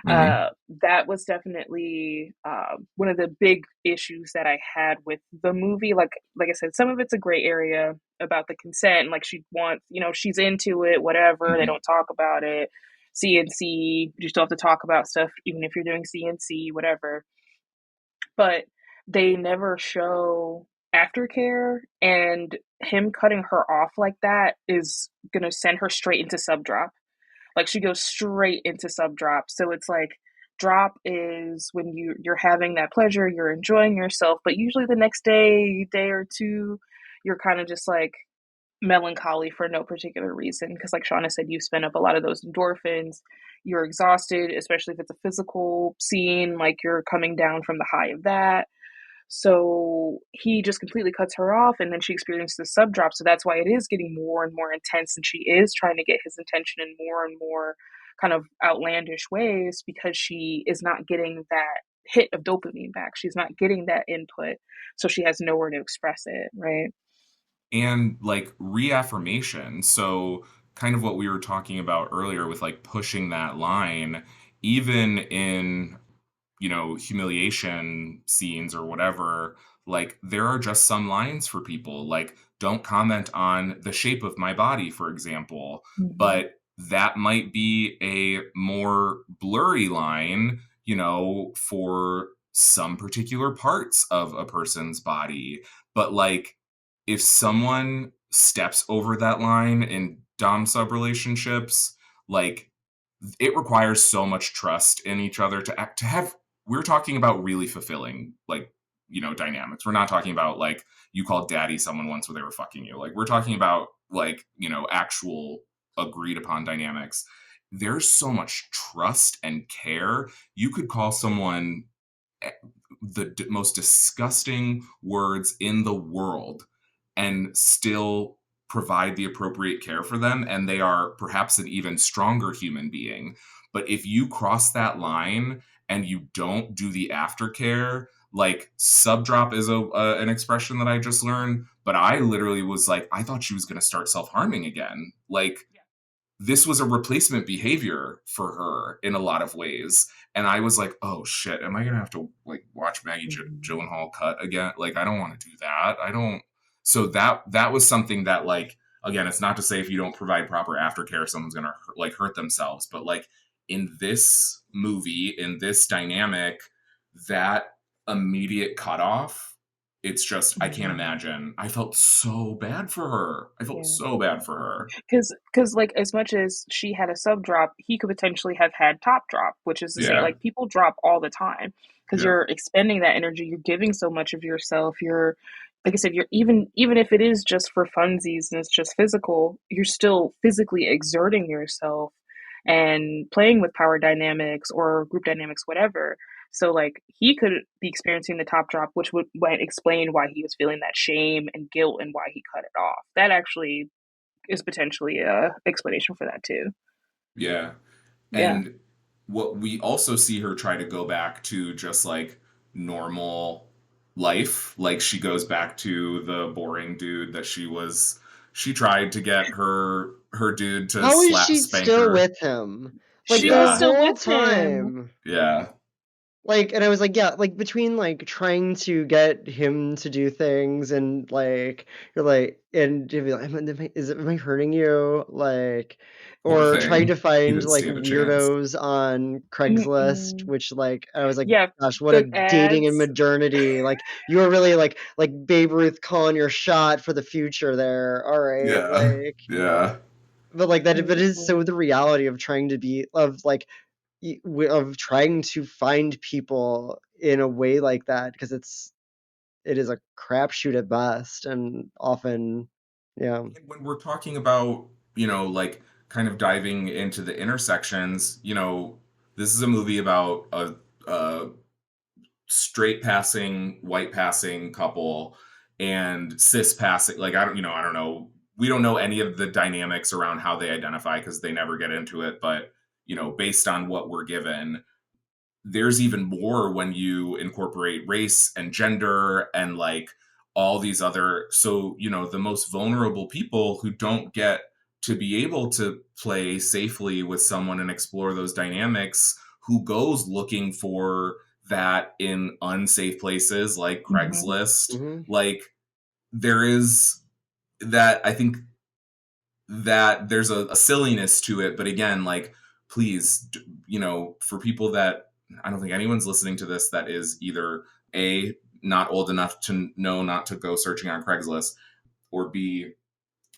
That was definitely one of the big issues that I had with the movie. Like I said, some of it's a gray area about the consent, and like she wants, she's into it, whatever. They Mhm. don't talk about it. CNC, you still have to talk about stuff, even if you're doing CNC, whatever. But they never show aftercare, and him cutting her off like that is gonna send her straight into sub drop. Like, she goes straight into sub drop. So it's like, drop is when you're having that pleasure, you're enjoying yourself, but usually the next day or two, you're kind of just like melancholy for no particular reason. Because like Shauna said, you spend up a lot of those endorphins. You're exhausted, especially if it's a physical scene, like you're coming down from the high of that. So he just completely cuts her off, and then she experiences the sub drop. So that's why it is getting more and more intense, and she is trying to get his attention in more and more kind of outlandish ways because she is not getting that hit of dopamine back. She's not getting that input, so she has nowhere to express it, right? And like reaffirmation. So, kind of what we were talking about earlier with like pushing that line, even in, humiliation scenes or whatever, like, there are just some lines for people. Like, don't comment on the shape of my body, for example. Mm-hmm. But that might be a more blurry line, for some particular parts of a person's body. But like, if someone steps over that line in dom sub relationships, like, it requires so much trust in each other to have. We're talking about really fulfilling, like, dynamics. We're not talking about like you called daddy someone once where they were fucking you. Like, we're talking about like, actual agreed upon dynamics. There's so much trust and care. You could call someone most disgusting words in the world and still provide the appropriate care for them, and they are perhaps an even stronger human being. But if you cross that line and you don't do the aftercare, like subdrop is an expression that I just learned, but I literally was like, I thought she was going to start self-harming again. Like, this was a replacement behavior for her in a lot of ways. And I was like, oh shit, am I going to have to like watch Maggie Gyllenhaal cut again? Like, I don't want to do that. I don't. So that was something that, like, again, it's not to say if you don't provide proper aftercare, someone's going to like hurt themselves. But like in this movie, in this dynamic, that immediate cutoff, it's just, I can't imagine. I felt so bad for her. I felt so bad for her. Because like, as much as she had a sub drop, he could potentially have had top drop, which is to say, like, people drop all the time because you're expending that energy. You're giving so much of yourself. You're, like I said, you're even if it is just for funsies and it's just physical, you're still physically exerting yourself and playing with power dynamics or group dynamics, whatever. So like, he could be experiencing the top drop, which might explain why he was feeling that shame and guilt and why he cut it off. That actually is potentially a explanation for that too. Yeah. And what we also see her try to go back to just like normal life. Like, she goes back to the boring dude that she tried to get her dude to How is slap she spank still her. with him? Like She the was still whole with him. time. Yeah. Like, and I was like, yeah, like between like trying to get him to do things and like you're like, and you'd be like, am I hurting you? Like, Poor or trying thing. to He find didn't like stand a chance. weirdos on Craigslist, Mm-mm. which like I was like, Yeah, gosh, what a the dating in ads. modernity. Like you were really like Babe Ruth calling your shot for the future there. All right, Yeah. like, Yeah. but like that, but it is so Mm-mm. the reality of trying to be of like of trying to find people in a way like that because it is a crapshoot at best and often yeah. And when we're talking about, like kind of diving into the intersections, this is a movie about a straight passing, white passing couple and cis passing. Like, I don't know. We don't know any of the dynamics around how they identify because they never get into it. But, based on what we're given, there's even more when you incorporate race and gender and like all these other, so the most vulnerable people who don't get to be able to play safely with someone and explore those dynamics, who goes looking for that in unsafe places like Craigslist. Mm-hmm. Like, there is that, I think that there's a silliness to it, but again, like, please, for people that, I don't think anyone's listening to this that is either A, not old enough to know not to go searching on Craigslist, or B,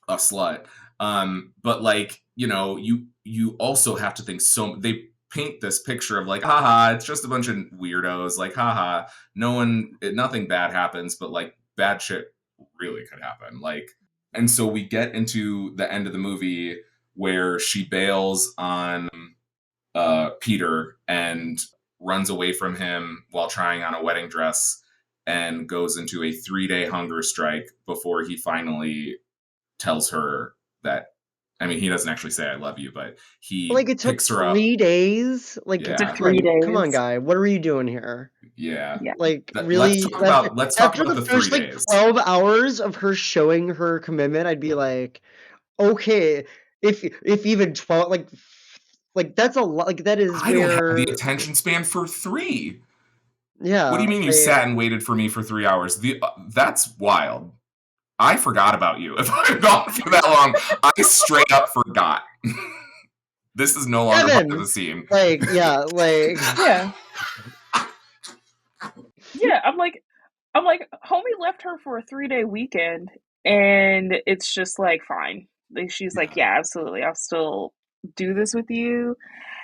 a slut. But like, you also have to think, so they paint this picture of like, haha, it's just a bunch of weirdos, like, haha, nothing bad happens, but like bad shit really could happen. Like, and so we get into the end of the movie where she bails on Peter and runs away from him while trying on a wedding dress and goes into a 3-day hunger strike before he finally tells her that, I mean, he doesn't actually say I love you, but he Like it took picks her up. 3 days. Like It took Yeah. 3 days. come on, guy, what are you doing here? Yeah. Yeah. Like Let's really, talk about after the the 3 first like days. 12 hours of her showing her commitment, I'd be like, okay, if even 12, like that's a lot. Like that is I don't have the where attention span for 3. What do yeah, you mean you like, sat and waited for me for 3 hours? That's wild. I forgot about you. If I've gone for that long, I straight up forgot. This is no longer part of Kevin, the scene. like yeah, like Yeah. Yeah. I'm like, homie left her for a 3-day weekend, and it's just like, fine. Like, she's like, yeah, absolutely, I'll still do this with you.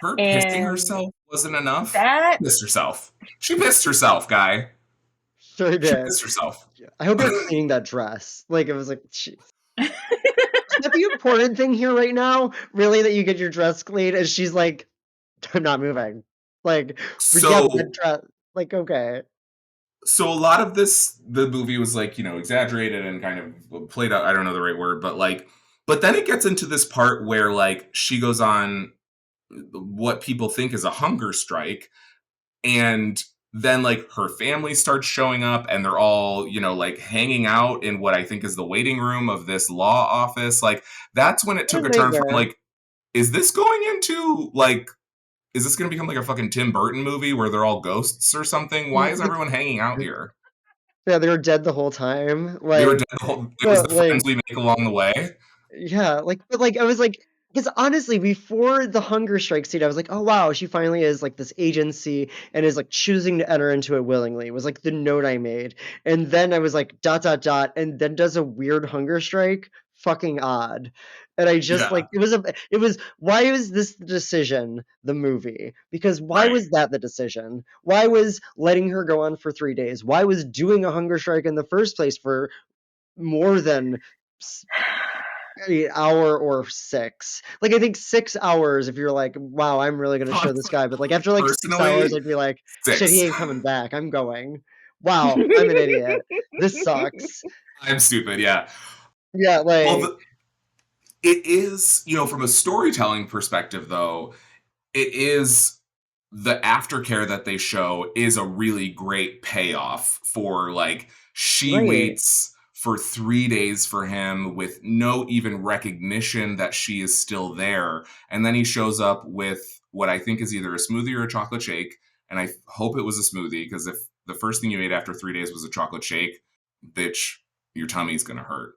Her pissing And herself wasn't enough. that, She pissed herself. She pissed herself, guy. sure She did. pissed herself. I hope you're cleaning that dress. Like it was like, jeez. Is that the important thing here right now? Really, that you get your dress clean? And she's like, I'm not moving. Like, yeah, but that So dress. Like, okay. So a lot of the movie was like, exaggerated and kind of played out. I don't know the right word, but then it gets into this part where like she goes on what people think is a hunger strike, and then like her family starts showing up and they're all, like hanging out in what I think is the waiting room of this law office. Like that's when it What took a a turn from nightmare. like, is this going into like, is this going to become like a fucking Tim Burton movie where they're all ghosts or something? Why is everyone hanging out here? Yeah, they were dead the whole time. They were Like, dead. It was but the friends like, we make along the way. yeah, but like I was like, because honestly, before the hunger strike scene, I was like, oh wow, she finally is like this agency and is like choosing to enter into it willingly. Was like the note I made, and then I was like dot dot dot, and then does a weird hunger strike. Fucking odd. And I just Yeah, like it was why was this the decision, the movie? Because why right. was that the decision? Why was letting her go on for 3 days? Why was doing a hunger strike in the first place for more than an hour or 6? Like I think 6 hours if you're like, wow, I'm really gonna show this guy. But like after like 6 hours, Personally, I'd be like, shit, he 6. ain't coming back. I'm going. Wow, I'm an idiot. This sucks. I'm stupid. Yeah. Yeah, Well, like it is, from a storytelling perspective, though, it is the aftercare that they show is a really great payoff for like she right. waits for 3 days for him with no even recognition that she is still there, and then he shows up with what I think is either a smoothie or a chocolate shake, and I hope it was a smoothie because if the first thing you ate after 3 days was a chocolate shake, bitch, your tummy's gonna hurt.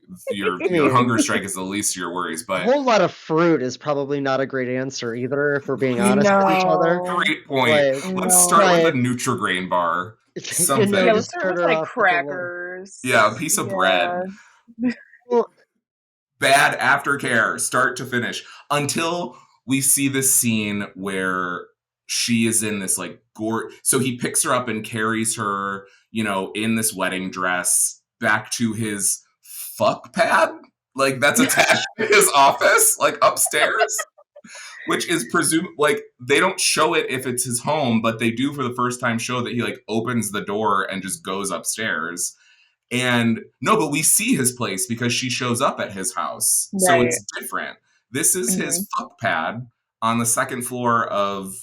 I Your mean, hunger strike is the least of your worries, a but whole lot of fruit is probably not a great answer either, if we're being honest with each other. No, great point. Like, Let's start with a no. but Nutrigrain Yeah, something. let's just start start with her like off with a little. Yeah, a crackers. piece of bread. Yeah. Well, Bad aftercare, start to finish, until we see this scene where she is in this like so he picks her up and carries her, in this wedding dress back to his fuck pad, like that's attached to his office, like upstairs, which is presumed like they don't show it if it's his home, but they do for the first time show that he like opens the door and just goes upstairs. And no, but we see his place because she shows up at his house. So Right. it's different. This is Hmm. his fuck pad on the second floor of,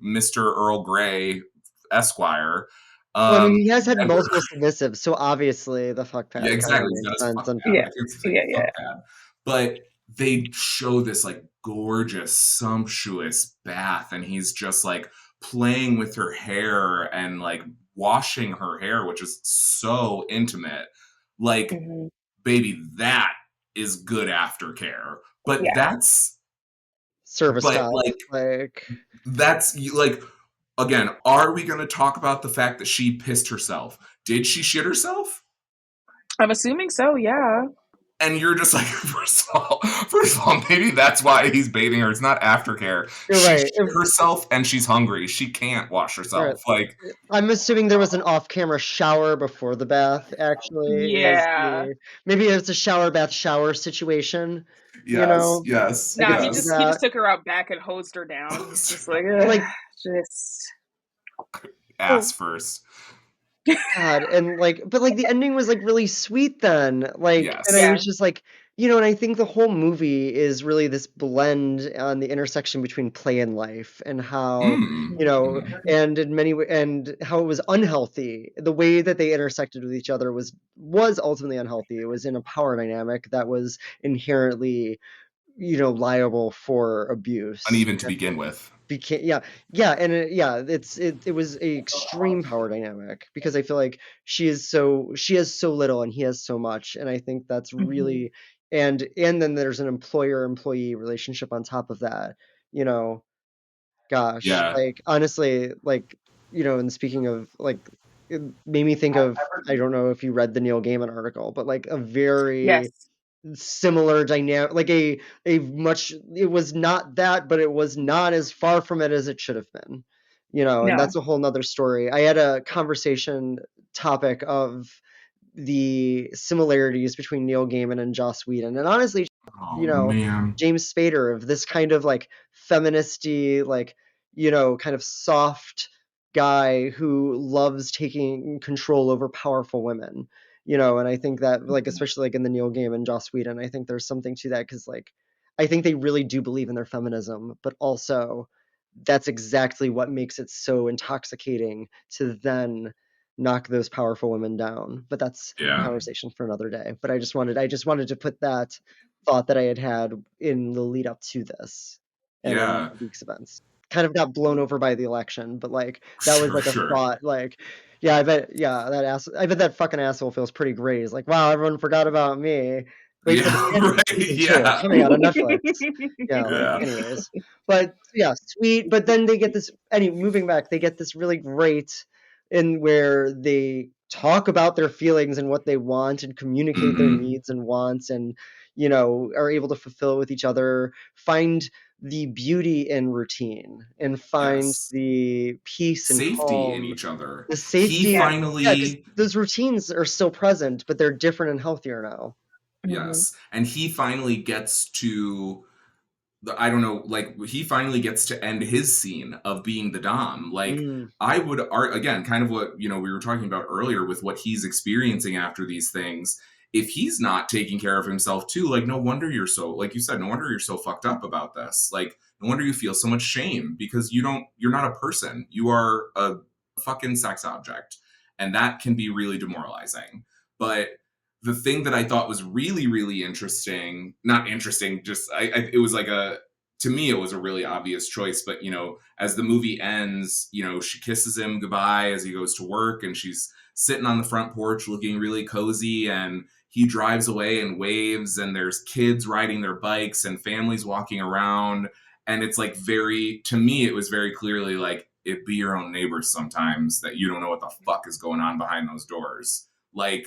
Mr. Earl Grey Esquire. well, I mean, Um, he has had and we're, multiple submissives, so obviously the fuck yeah, pad kind of exactly. He's got makes his sense. fuck And pad. Yeah. I can't say Yeah. fuck Yeah. pad. But they show this like gorgeous, sumptuous bath, and he's just like playing with her hair and like washing her hair, which is so intimate. Like, Hmm. baby, that is good aftercare. But Yeah. service dog, like like, that's like, again, are we going to talk about the fact that she pissed herself? Did she shit herself? I'm assuming so. Yeah. And you're just like, first of all, maybe that's why he's baiting her. It's not aftercare. you're She right. shit herself and she's hungry. She can't wash Right. herself. Like, I'm assuming there was an off-camera shower before the bath. Actually, is Yeah. the maybe it's a shower bath shower situation. You yes, know, yes, I Nah, could he see just yes. he just that. took her out back and hosed her down. He's just like, Like, just Ass first. God, and like, but like the ending was like really sweet then. Like, and I Yes. yeah. was just like, and I think the whole movie is really this blend on the intersection between play and life and how, Mm. and in many and how it was unhealthy. The way that they intersected with each other was ultimately unhealthy. It was in a power dynamic that was inherently, liable for abuse. Uneven to begin with. Became yeah, and it was a extreme power dynamic because I feel like she has so little and he has so much, and I think that's Hmm. really, and then there's an employer employee relationship on top of that. you know Gosh, Yeah. like honestly, like, and speaking of like, it made me think of, I don't know if you read the Neil Gaiman article, but like a very Yes. similar dynamic, like a much, it was not that, but it was not as far from it as it should have been. And No. that's a whole nother story. I had a conversation topic of the similarities between Neil Gaiman and Joss Whedon, and honestly, Oh you know man. James Spader, of this kind of like feministy, like, kind of soft guy who loves taking control over powerful women, you know. And I think that, like, especially like in the Neil Gaiman and Joss Whedon, I think there's something to that, because like I think they really do believe in their feminism, but also that's exactly what makes it so intoxicating to then knock those powerful women down. But that's a conversation for another day. But I just wanted to put that thought that I had in the lead up to this and in the week's events. Kind of got blown over by the election, but like that was like a thought. Like, yeah, I bet that fucking asshole feels pretty great. He's like, wow, everyone forgot about me. Wait for the Sanders season two, coming out on Netflix. Anyways, but yeah, sweet. But then they get this. Moving back, they get this really great in where they talk about their feelings and what they want and communicate their needs and wants, and you know, are able to fulfill with each other, find the beauty in routine, and find the peace and safety calm, in each other. the safety. He finally, because those routines are still present, but they're different and healthier now. Yes, and he finally gets to, I don't know, like, he finally gets to end his scene of being the dom. Like, I would, again, kind of what, you know, we were talking about earlier with what he's experiencing after these things. If he's not taking care of himself too, like, no wonder you're so, like you said, no wonder you're so fucked up about this. Like, no wonder you feel so much shame, because you're not a person. You are a fucking sex object. And that can be really demoralizing. But the thing that I thought was really, really interesting, not interesting, just, it was like to me, it was a really obvious choice. But, you know, as the movie ends, you know, she kisses him goodbye as he goes to work, and she's sitting on the front porch looking really cozy, and he drives away and waves, and there's kids riding their bikes and families walking around. And it's like to me, it was very clearly like, it be your own neighbors sometimes, that you don't know what the fuck is going on behind those doors. Like,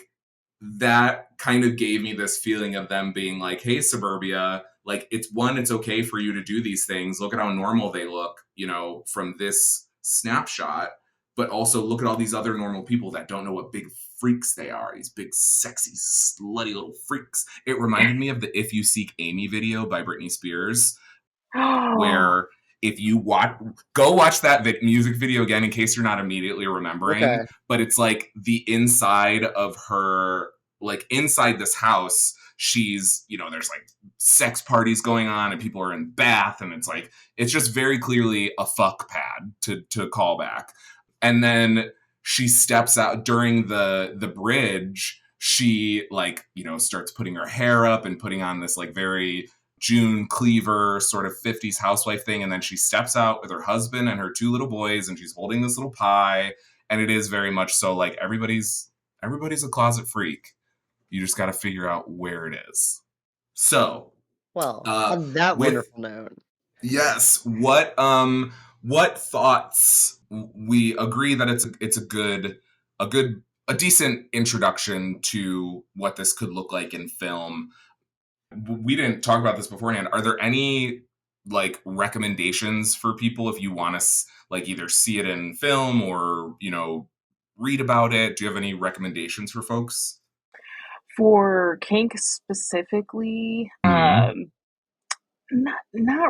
that kind of gave me this feeling of them being like, hey, suburbia, like, it's okay for you to do these things. Look at how normal they look, you know, from this snapshot. But also look at all these other normal people that don't know what big freaks they are. These big, sexy, slutty little freaks. It reminded me of the If You Seek Amy video by Britney Spears, where if you go watch that music video again, in case you're not immediately remembering, but it's like the inside of her, like inside this house, she's, you know, there's like sex parties going on and people are in bath, and it's like, it's just very clearly a fuck pad to call back. And then she steps out during the bridge, she, like, you know, starts putting her hair up and putting on this like very June Cleaver sort of 50s housewife thing, and then she steps out with her husband and her 2 little boys, and she's holding this little pie, and it is very much so like everybody's a closet freak. You just got to figure out where it is. So, well, on that wonderful note, yes, what thoughts? We agree that it's a decent introduction to what this could look like in film. We didn't talk about this beforehand. Are there any like recommendations for people if you want to like either see it in film or, you know, read about it? Do you have any recommendations for folks? For Kink specifically, not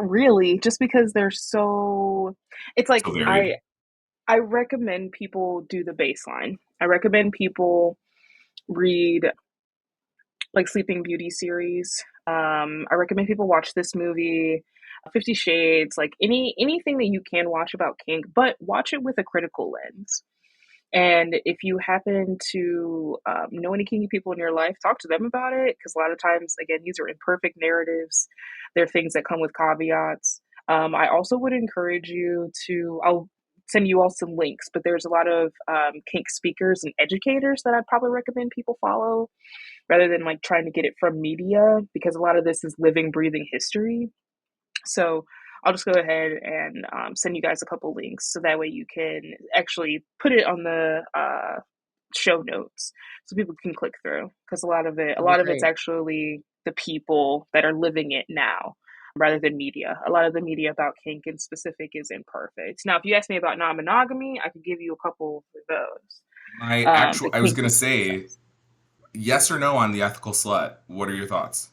really, just because they're so, it's like, So I recommend people do the baseline. I recommend people read like Sleeping Beauty series. I recommend people watch this movie, 50 Shades, like anything that you can watch about Kink, but watch it with a critical lens. And if you happen to know any kinky people in your life, talk to them about it, because a lot of times, again, these are imperfect narratives. They're things that come with caveats. I also would encourage you to, I'll send you all some links, but there's a lot of kink speakers and educators that I'd probably recommend people follow, rather than like trying to get it from media, because a lot of this is living, breathing history. So I'll just go ahead and send you guys a couple links, so that way you can actually put it on the show notes so people can click through, because a lot of it's actually the people that are living it now rather than media. A lot of the media about kink in specific is imperfect. Now, if you ask me about non-monogamy, I could give you a couple of those. I was going to say, yes or no on The Ethical Slut. What are your thoughts?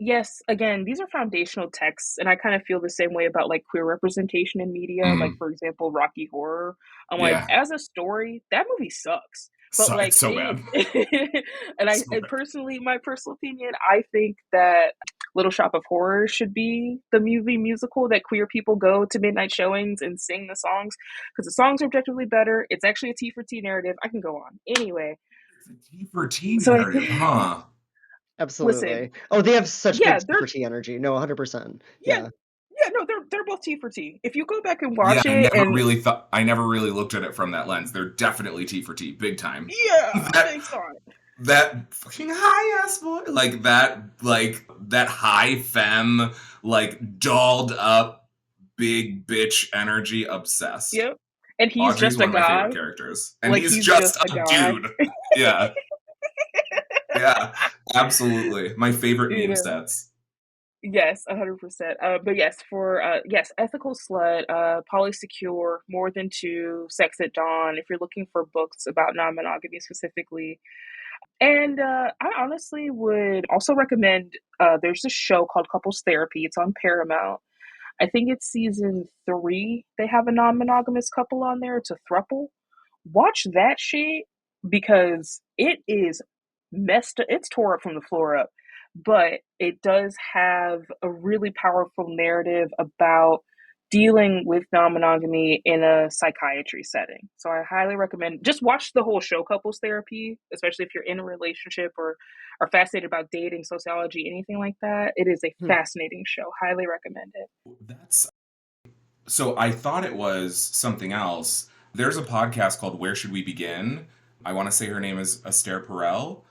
yes, again, these are foundational texts, and I kind of feel the same way about like queer representation in media. Like, Mm, for example, Rocky Horror. I'm like, yeah, as a story, that movie sucks. But so like it's so it, bad. So and bad. personally, my personal opinion, I think that Little Shop of Horrors should be the movie musical that queer people go to midnight showings and sing the songs because the songs are objectively better. It's actually a T for T narrative. I can go on anyway. It's a T for T So I narrative, think, huh? listen, Absolutely. Oh, they have such good yeah, T for T energy. No, 100%. yeah, Yeah. yeah, no, they're both T for T. If you go back and Yeah, watch it, and I never really looked at it from that lens. They're definitely T for T, big time. yeah, That thanks on. that fucking high ass voice, like that high femme, like dolled up big bitch energy, obsessed. Yep, and he's Audrey's just a one of my guy. favorite characters, and Like he's he's just just a a guy. dude. Yeah, yeah, absolutely. My favorite You meme know. sets. Yes, 100%. But yes, for yes, ethical slut, polysecure, more than two, sex at dawn. If you're looking for books about non-monogamy specifically, and I honestly would also recommend. There's a show called Couples Therapy. It's on Paramount. I think it's season 3. They have a non-monogamous couple on there. It's a throuple. Watch that shit because it is messed up. It's tore up from the floor up, but it does have a really powerful narrative about dealing with non-monogamy in a psychiatry setting. So I highly recommend just watch the whole show Couples Therapy, especially if you're in a relationship or are fascinated about dating, sociology, anything like that. It is a Hmm. fascinating show. Highly recommend it. That's so. I thought it was something else. There's a podcast called Where Should We Begin? I want to say her name is Esther Perel,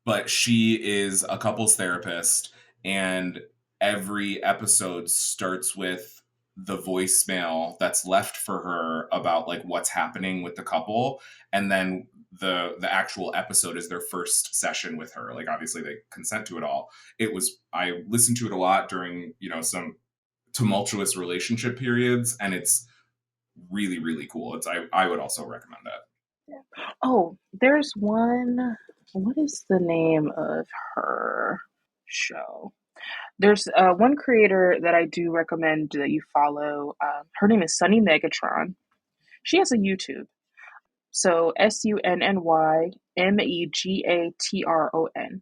but she is a couples therapist, and every episode starts with the voicemail that's left for her about like what's happening with the couple, and then the actual episode is their first session with her. Like obviously they consent to it all. I listened to it a lot during, some tumultuous relationship periods, and it's really really cool. I would also recommend that. Oh, there's one. What is the name of her show? There's one creator that I do recommend that you follow. Her name is Sunny Megatron. She has a YouTube. So SunnyMegatron.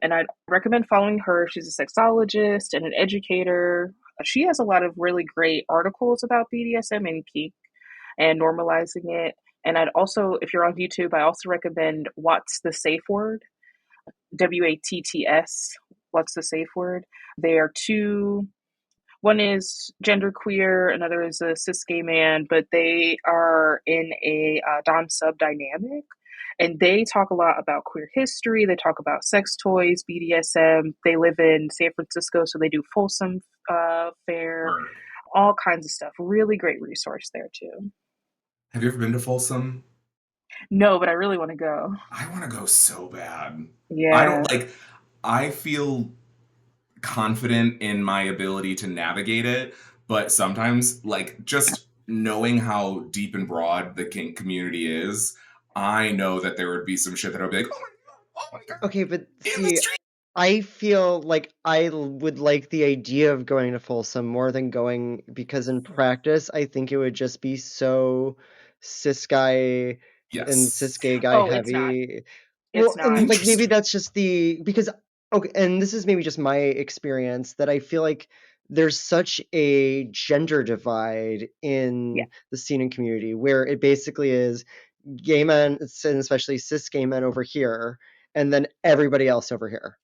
And I'd recommend following her. She's a sexologist and an educator. She has a lot of really great articles about BDSM and kink and normalizing it. And I'd also, if you're on YouTube, I also recommend What's the Safe Word? WATTS. What's the Safe Word? They are two. One is genderqueer, another is a cis gay man, but they are in a dom sub dynamic, and they talk a lot about queer history. They talk about sex toys, BDSM. They live in San Francisco, so they do Wholesome fair, Or all kinds of stuff. Really great resource there too. have you ever been to Folsom? No, but I really want to go. I want to go so bad. I Yeah. don't like, I feel confident in my ability to navigate it, but sometimes, like, just knowing how deep and broad the kink community is, I know that there would be some shit that I'd be like, oh my god, Okay, but in the see, street. I feel like would like the idea of going to Folsom more than going because in practice, I think it would just be so cis guy and cis Yes. gay guy Oh, it's not. heavy. It's Well, not. and like maybe Interesting. that's just because okay, and this is maybe just my experience that I feel like there's such a gender divide Yeah. in the scene and community where it basically is gay men and especially cis gay men over here and then everybody else over here.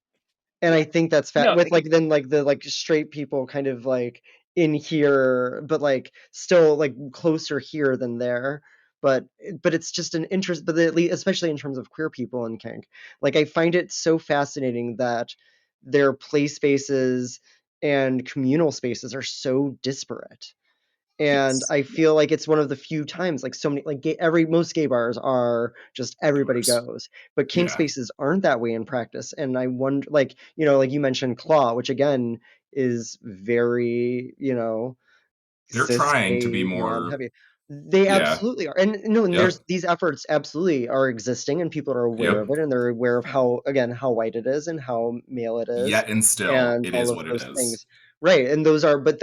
And I Yeah. think that's No, with like then like the like straight people kind of like in here, but like still like closer here than there. But it's just an interest, but at least, especially in terms of queer people in kink, like I find it so fascinating that their play spaces and communal spaces are so disparate. And Yes. I feel like it's one of the few times, like so many, like most gay bars are just everybody Yours. goes, but kink Yeah. spaces aren't that way in practice. And I wonder, like like you mentioned, Claw, which again is very They're cis trying to be gay non more heavy. They Yeah. absolutely are. And no, and Yep. there's these efforts absolutely are existing, and people are aware of Yep. it, and they're aware of how, again, how white it is and how male it is, Yet and still, and it all is of what it those is. things. Right. And those are, but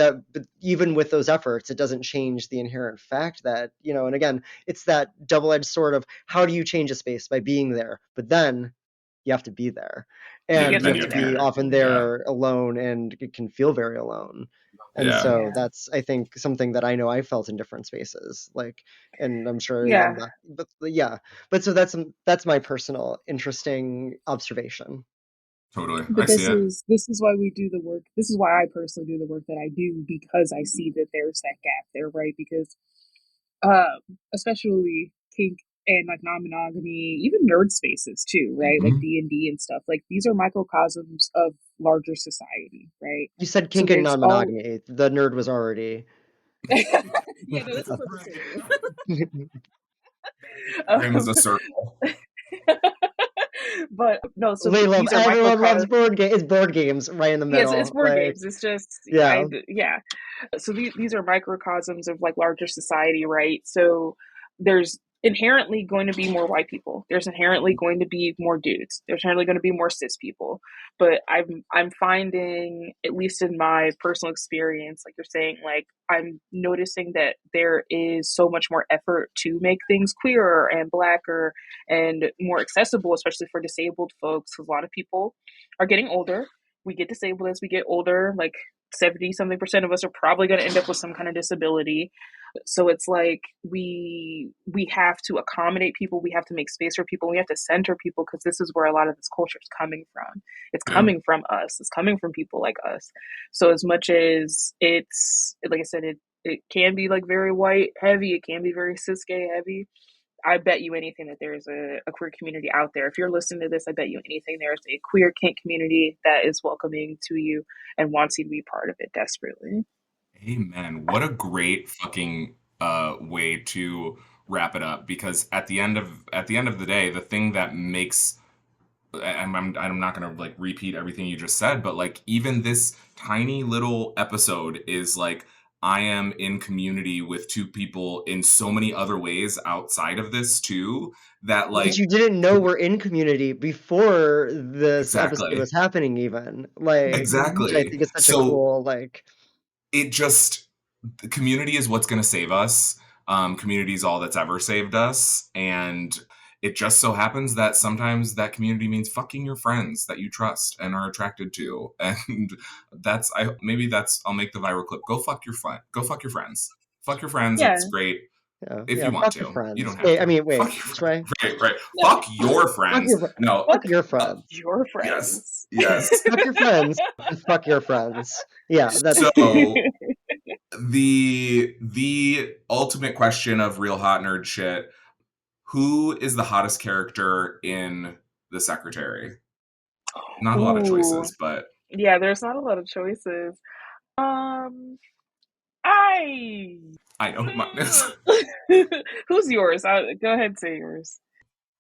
even with those efforts, it doesn't change the inherent fact that, and again, it's that double-edged sword of how do you change a space by being there? But then you have to be there. You And have you to have be to be there. often there alone, and it can feel very alone. And Yeah. so that's, I think, something that I know I felt in different spaces. Like, and I'm sure Yeah. but yeah. But so that's my personal interesting observation. Totally. I But see it. this is why we do the work. This is why I personally do the work that I do, because I see that there's that gap there, right? Because especially kink and like non-monogamy, even nerd spaces too, right? Like Mhm. D&D and stuff. Like these are microcosms of larger society, right? You said So kink and there's all non-monogamy. The nerd was already. yeah, no, that's a purpose statement. Frame is a circle. But no, so They love these are everyone loves microcosms. board games right in the Yes, it's middle. board Like, games. It's just yeah. yeah. So these are microcosms of like larger society, right? So there's inherently going to be more white people. There's inherently going to be more dudes. There's inherently going to be more cis people. But I'm finding, at least in my personal experience, like you're saying, like I'm noticing that there is so much more effort to make things queerer and blacker and more accessible, especially for disabled folks. Because a lot of people are getting older. We get disabled as we get older. Like 70 something percent of us are probably going to end up with some kind of disability. So it's like we have to accommodate people, we have to make space for people, we have to center people, because this is where a lot of this culture is coming from. It's Yeah. coming from us, it's coming from people like us. So as much as it's, like I said, it can be like very white heavy, it can be very cis gay heavy. I bet you anything that there's a queer community out there. If you're listening to this, I bet you anything there's a queer kink community that is welcoming to you and wants you to be part of it desperately. Amen. What a great fucking way to wrap it up, because at the end of the day, the thing that makes, and I'm not going to like repeat everything you just said, but like even this tiny little episode is like, I am in community with two people in so many other ways outside of this too, that But like, you didn't know we're in community before this episode exactly, was happening, even. Like, which I exactly. think is such a So cool, like, it just, the community is what's going to save us. Community is all that's ever saved us. And it just so happens that sometimes that community means fucking your friends that you trust and are attracted to. And I'll make the viral clip. Go fuck your friend. Go fuck your friends. Fuck your friends. Yeah. It's great. yeah, If yeah, you want fuck your to. You friends. don't have to. Wait, Fuck your which friends. way? Right. No. Fuck your Fuck friends. No. fuck your Fuck friends. your Yes. friends. Yes. Fuck your friends and fuck your friends. Yeah, that's So the ultimate question of real hot nerd shit: who is the hottest character in The Secretary? Not a lot of Ooh. choices, but Yeah, there's not a lot of choices. I I know who mine is. Who's yours? Go ahead, say yours.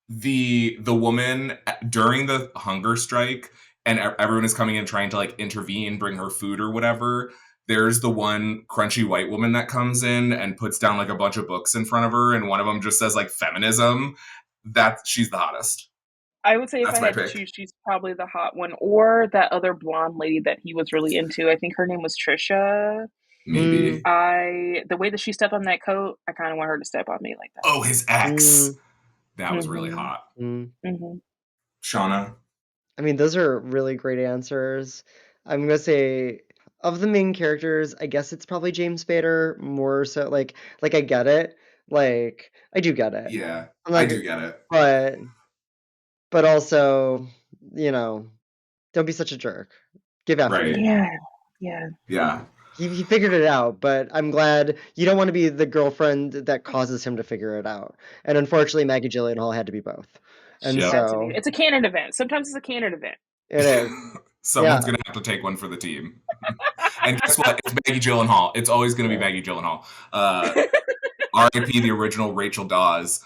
The woman during the hunger strike, and everyone is coming in trying to like intervene, bring her food or whatever. There's the one crunchy white woman that comes in and puts down like a bunch of books in front of her, and one of them just says like feminism. She's the hottest. I would say if I That's my had to pick. choose, she's probably the hot one, or that other blonde lady that he was really into. I think her name was Trisha. Maybe. The way that she stepped on that coat, I kind of want her to step on me like that. Oh, his ex. mm, That was really Mm-hmm. hot. mm. Mm-hmm. Shauna. I mean, those are really great answers. I'm gonna say, of the main characters, I guess it's probably James Spader more so. Like I get it. Like I do get it. Yeah, I'm I like, do get it. but also, don't be such a jerk. Give Right. effort. Yeah, yeah. Yeah. He figured it out, but I'm glad you don't want to be the girlfriend that causes him to figure it out. And unfortunately, Maggie Gyllenhaal had to be both. And She Yep. had to be. so It's a canon event. Sometimes it's a canon event. it is. Someone's Yeah. gonna have to take one for the team. And guess what? It's Maggie Gyllenhaal. It's always gonna be Maggie Gyllenhaal. R.I.P. the original Rachel Dawes.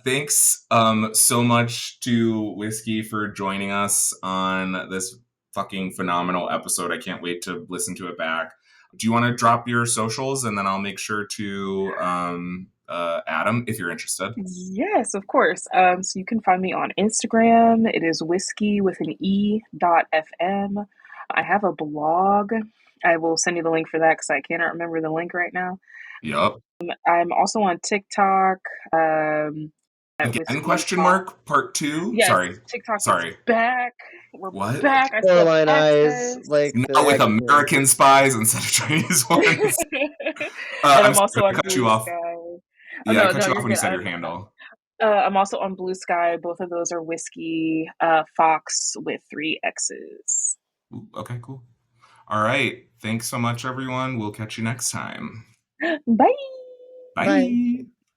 Thanks so much to Whiskey for joining us on this fucking phenomenal episode. I can't wait to listen to it back. Do you want to drop your socials, and then I'll make sure to add them if you're interested? Yes, of course. So you can find me on Instagram. It is whiskey with an e.fm. I have a blog. I will send you the link for that because I cannot remember the link right now. Yep. I'm also on TikTok. At Again, whiskey question talk. mark, part 2? Yes, Sorry. TikTok Sorry. is back. We're What? back. I still have Coraline eyes, access. like the Now with accent. American spies instead of Chinese ones. And I'm I'm also sorry, I on cut you Blue off. Sky. Oh, Yeah, I no, cut you off you're when you good. said your handle. I'm also on Blue Sky. Both of those are whiskey Fox with 3 X's. Ooh, okay, cool. All right. Thanks so much, everyone. We'll catch you next time. Bye. Bye. Bye.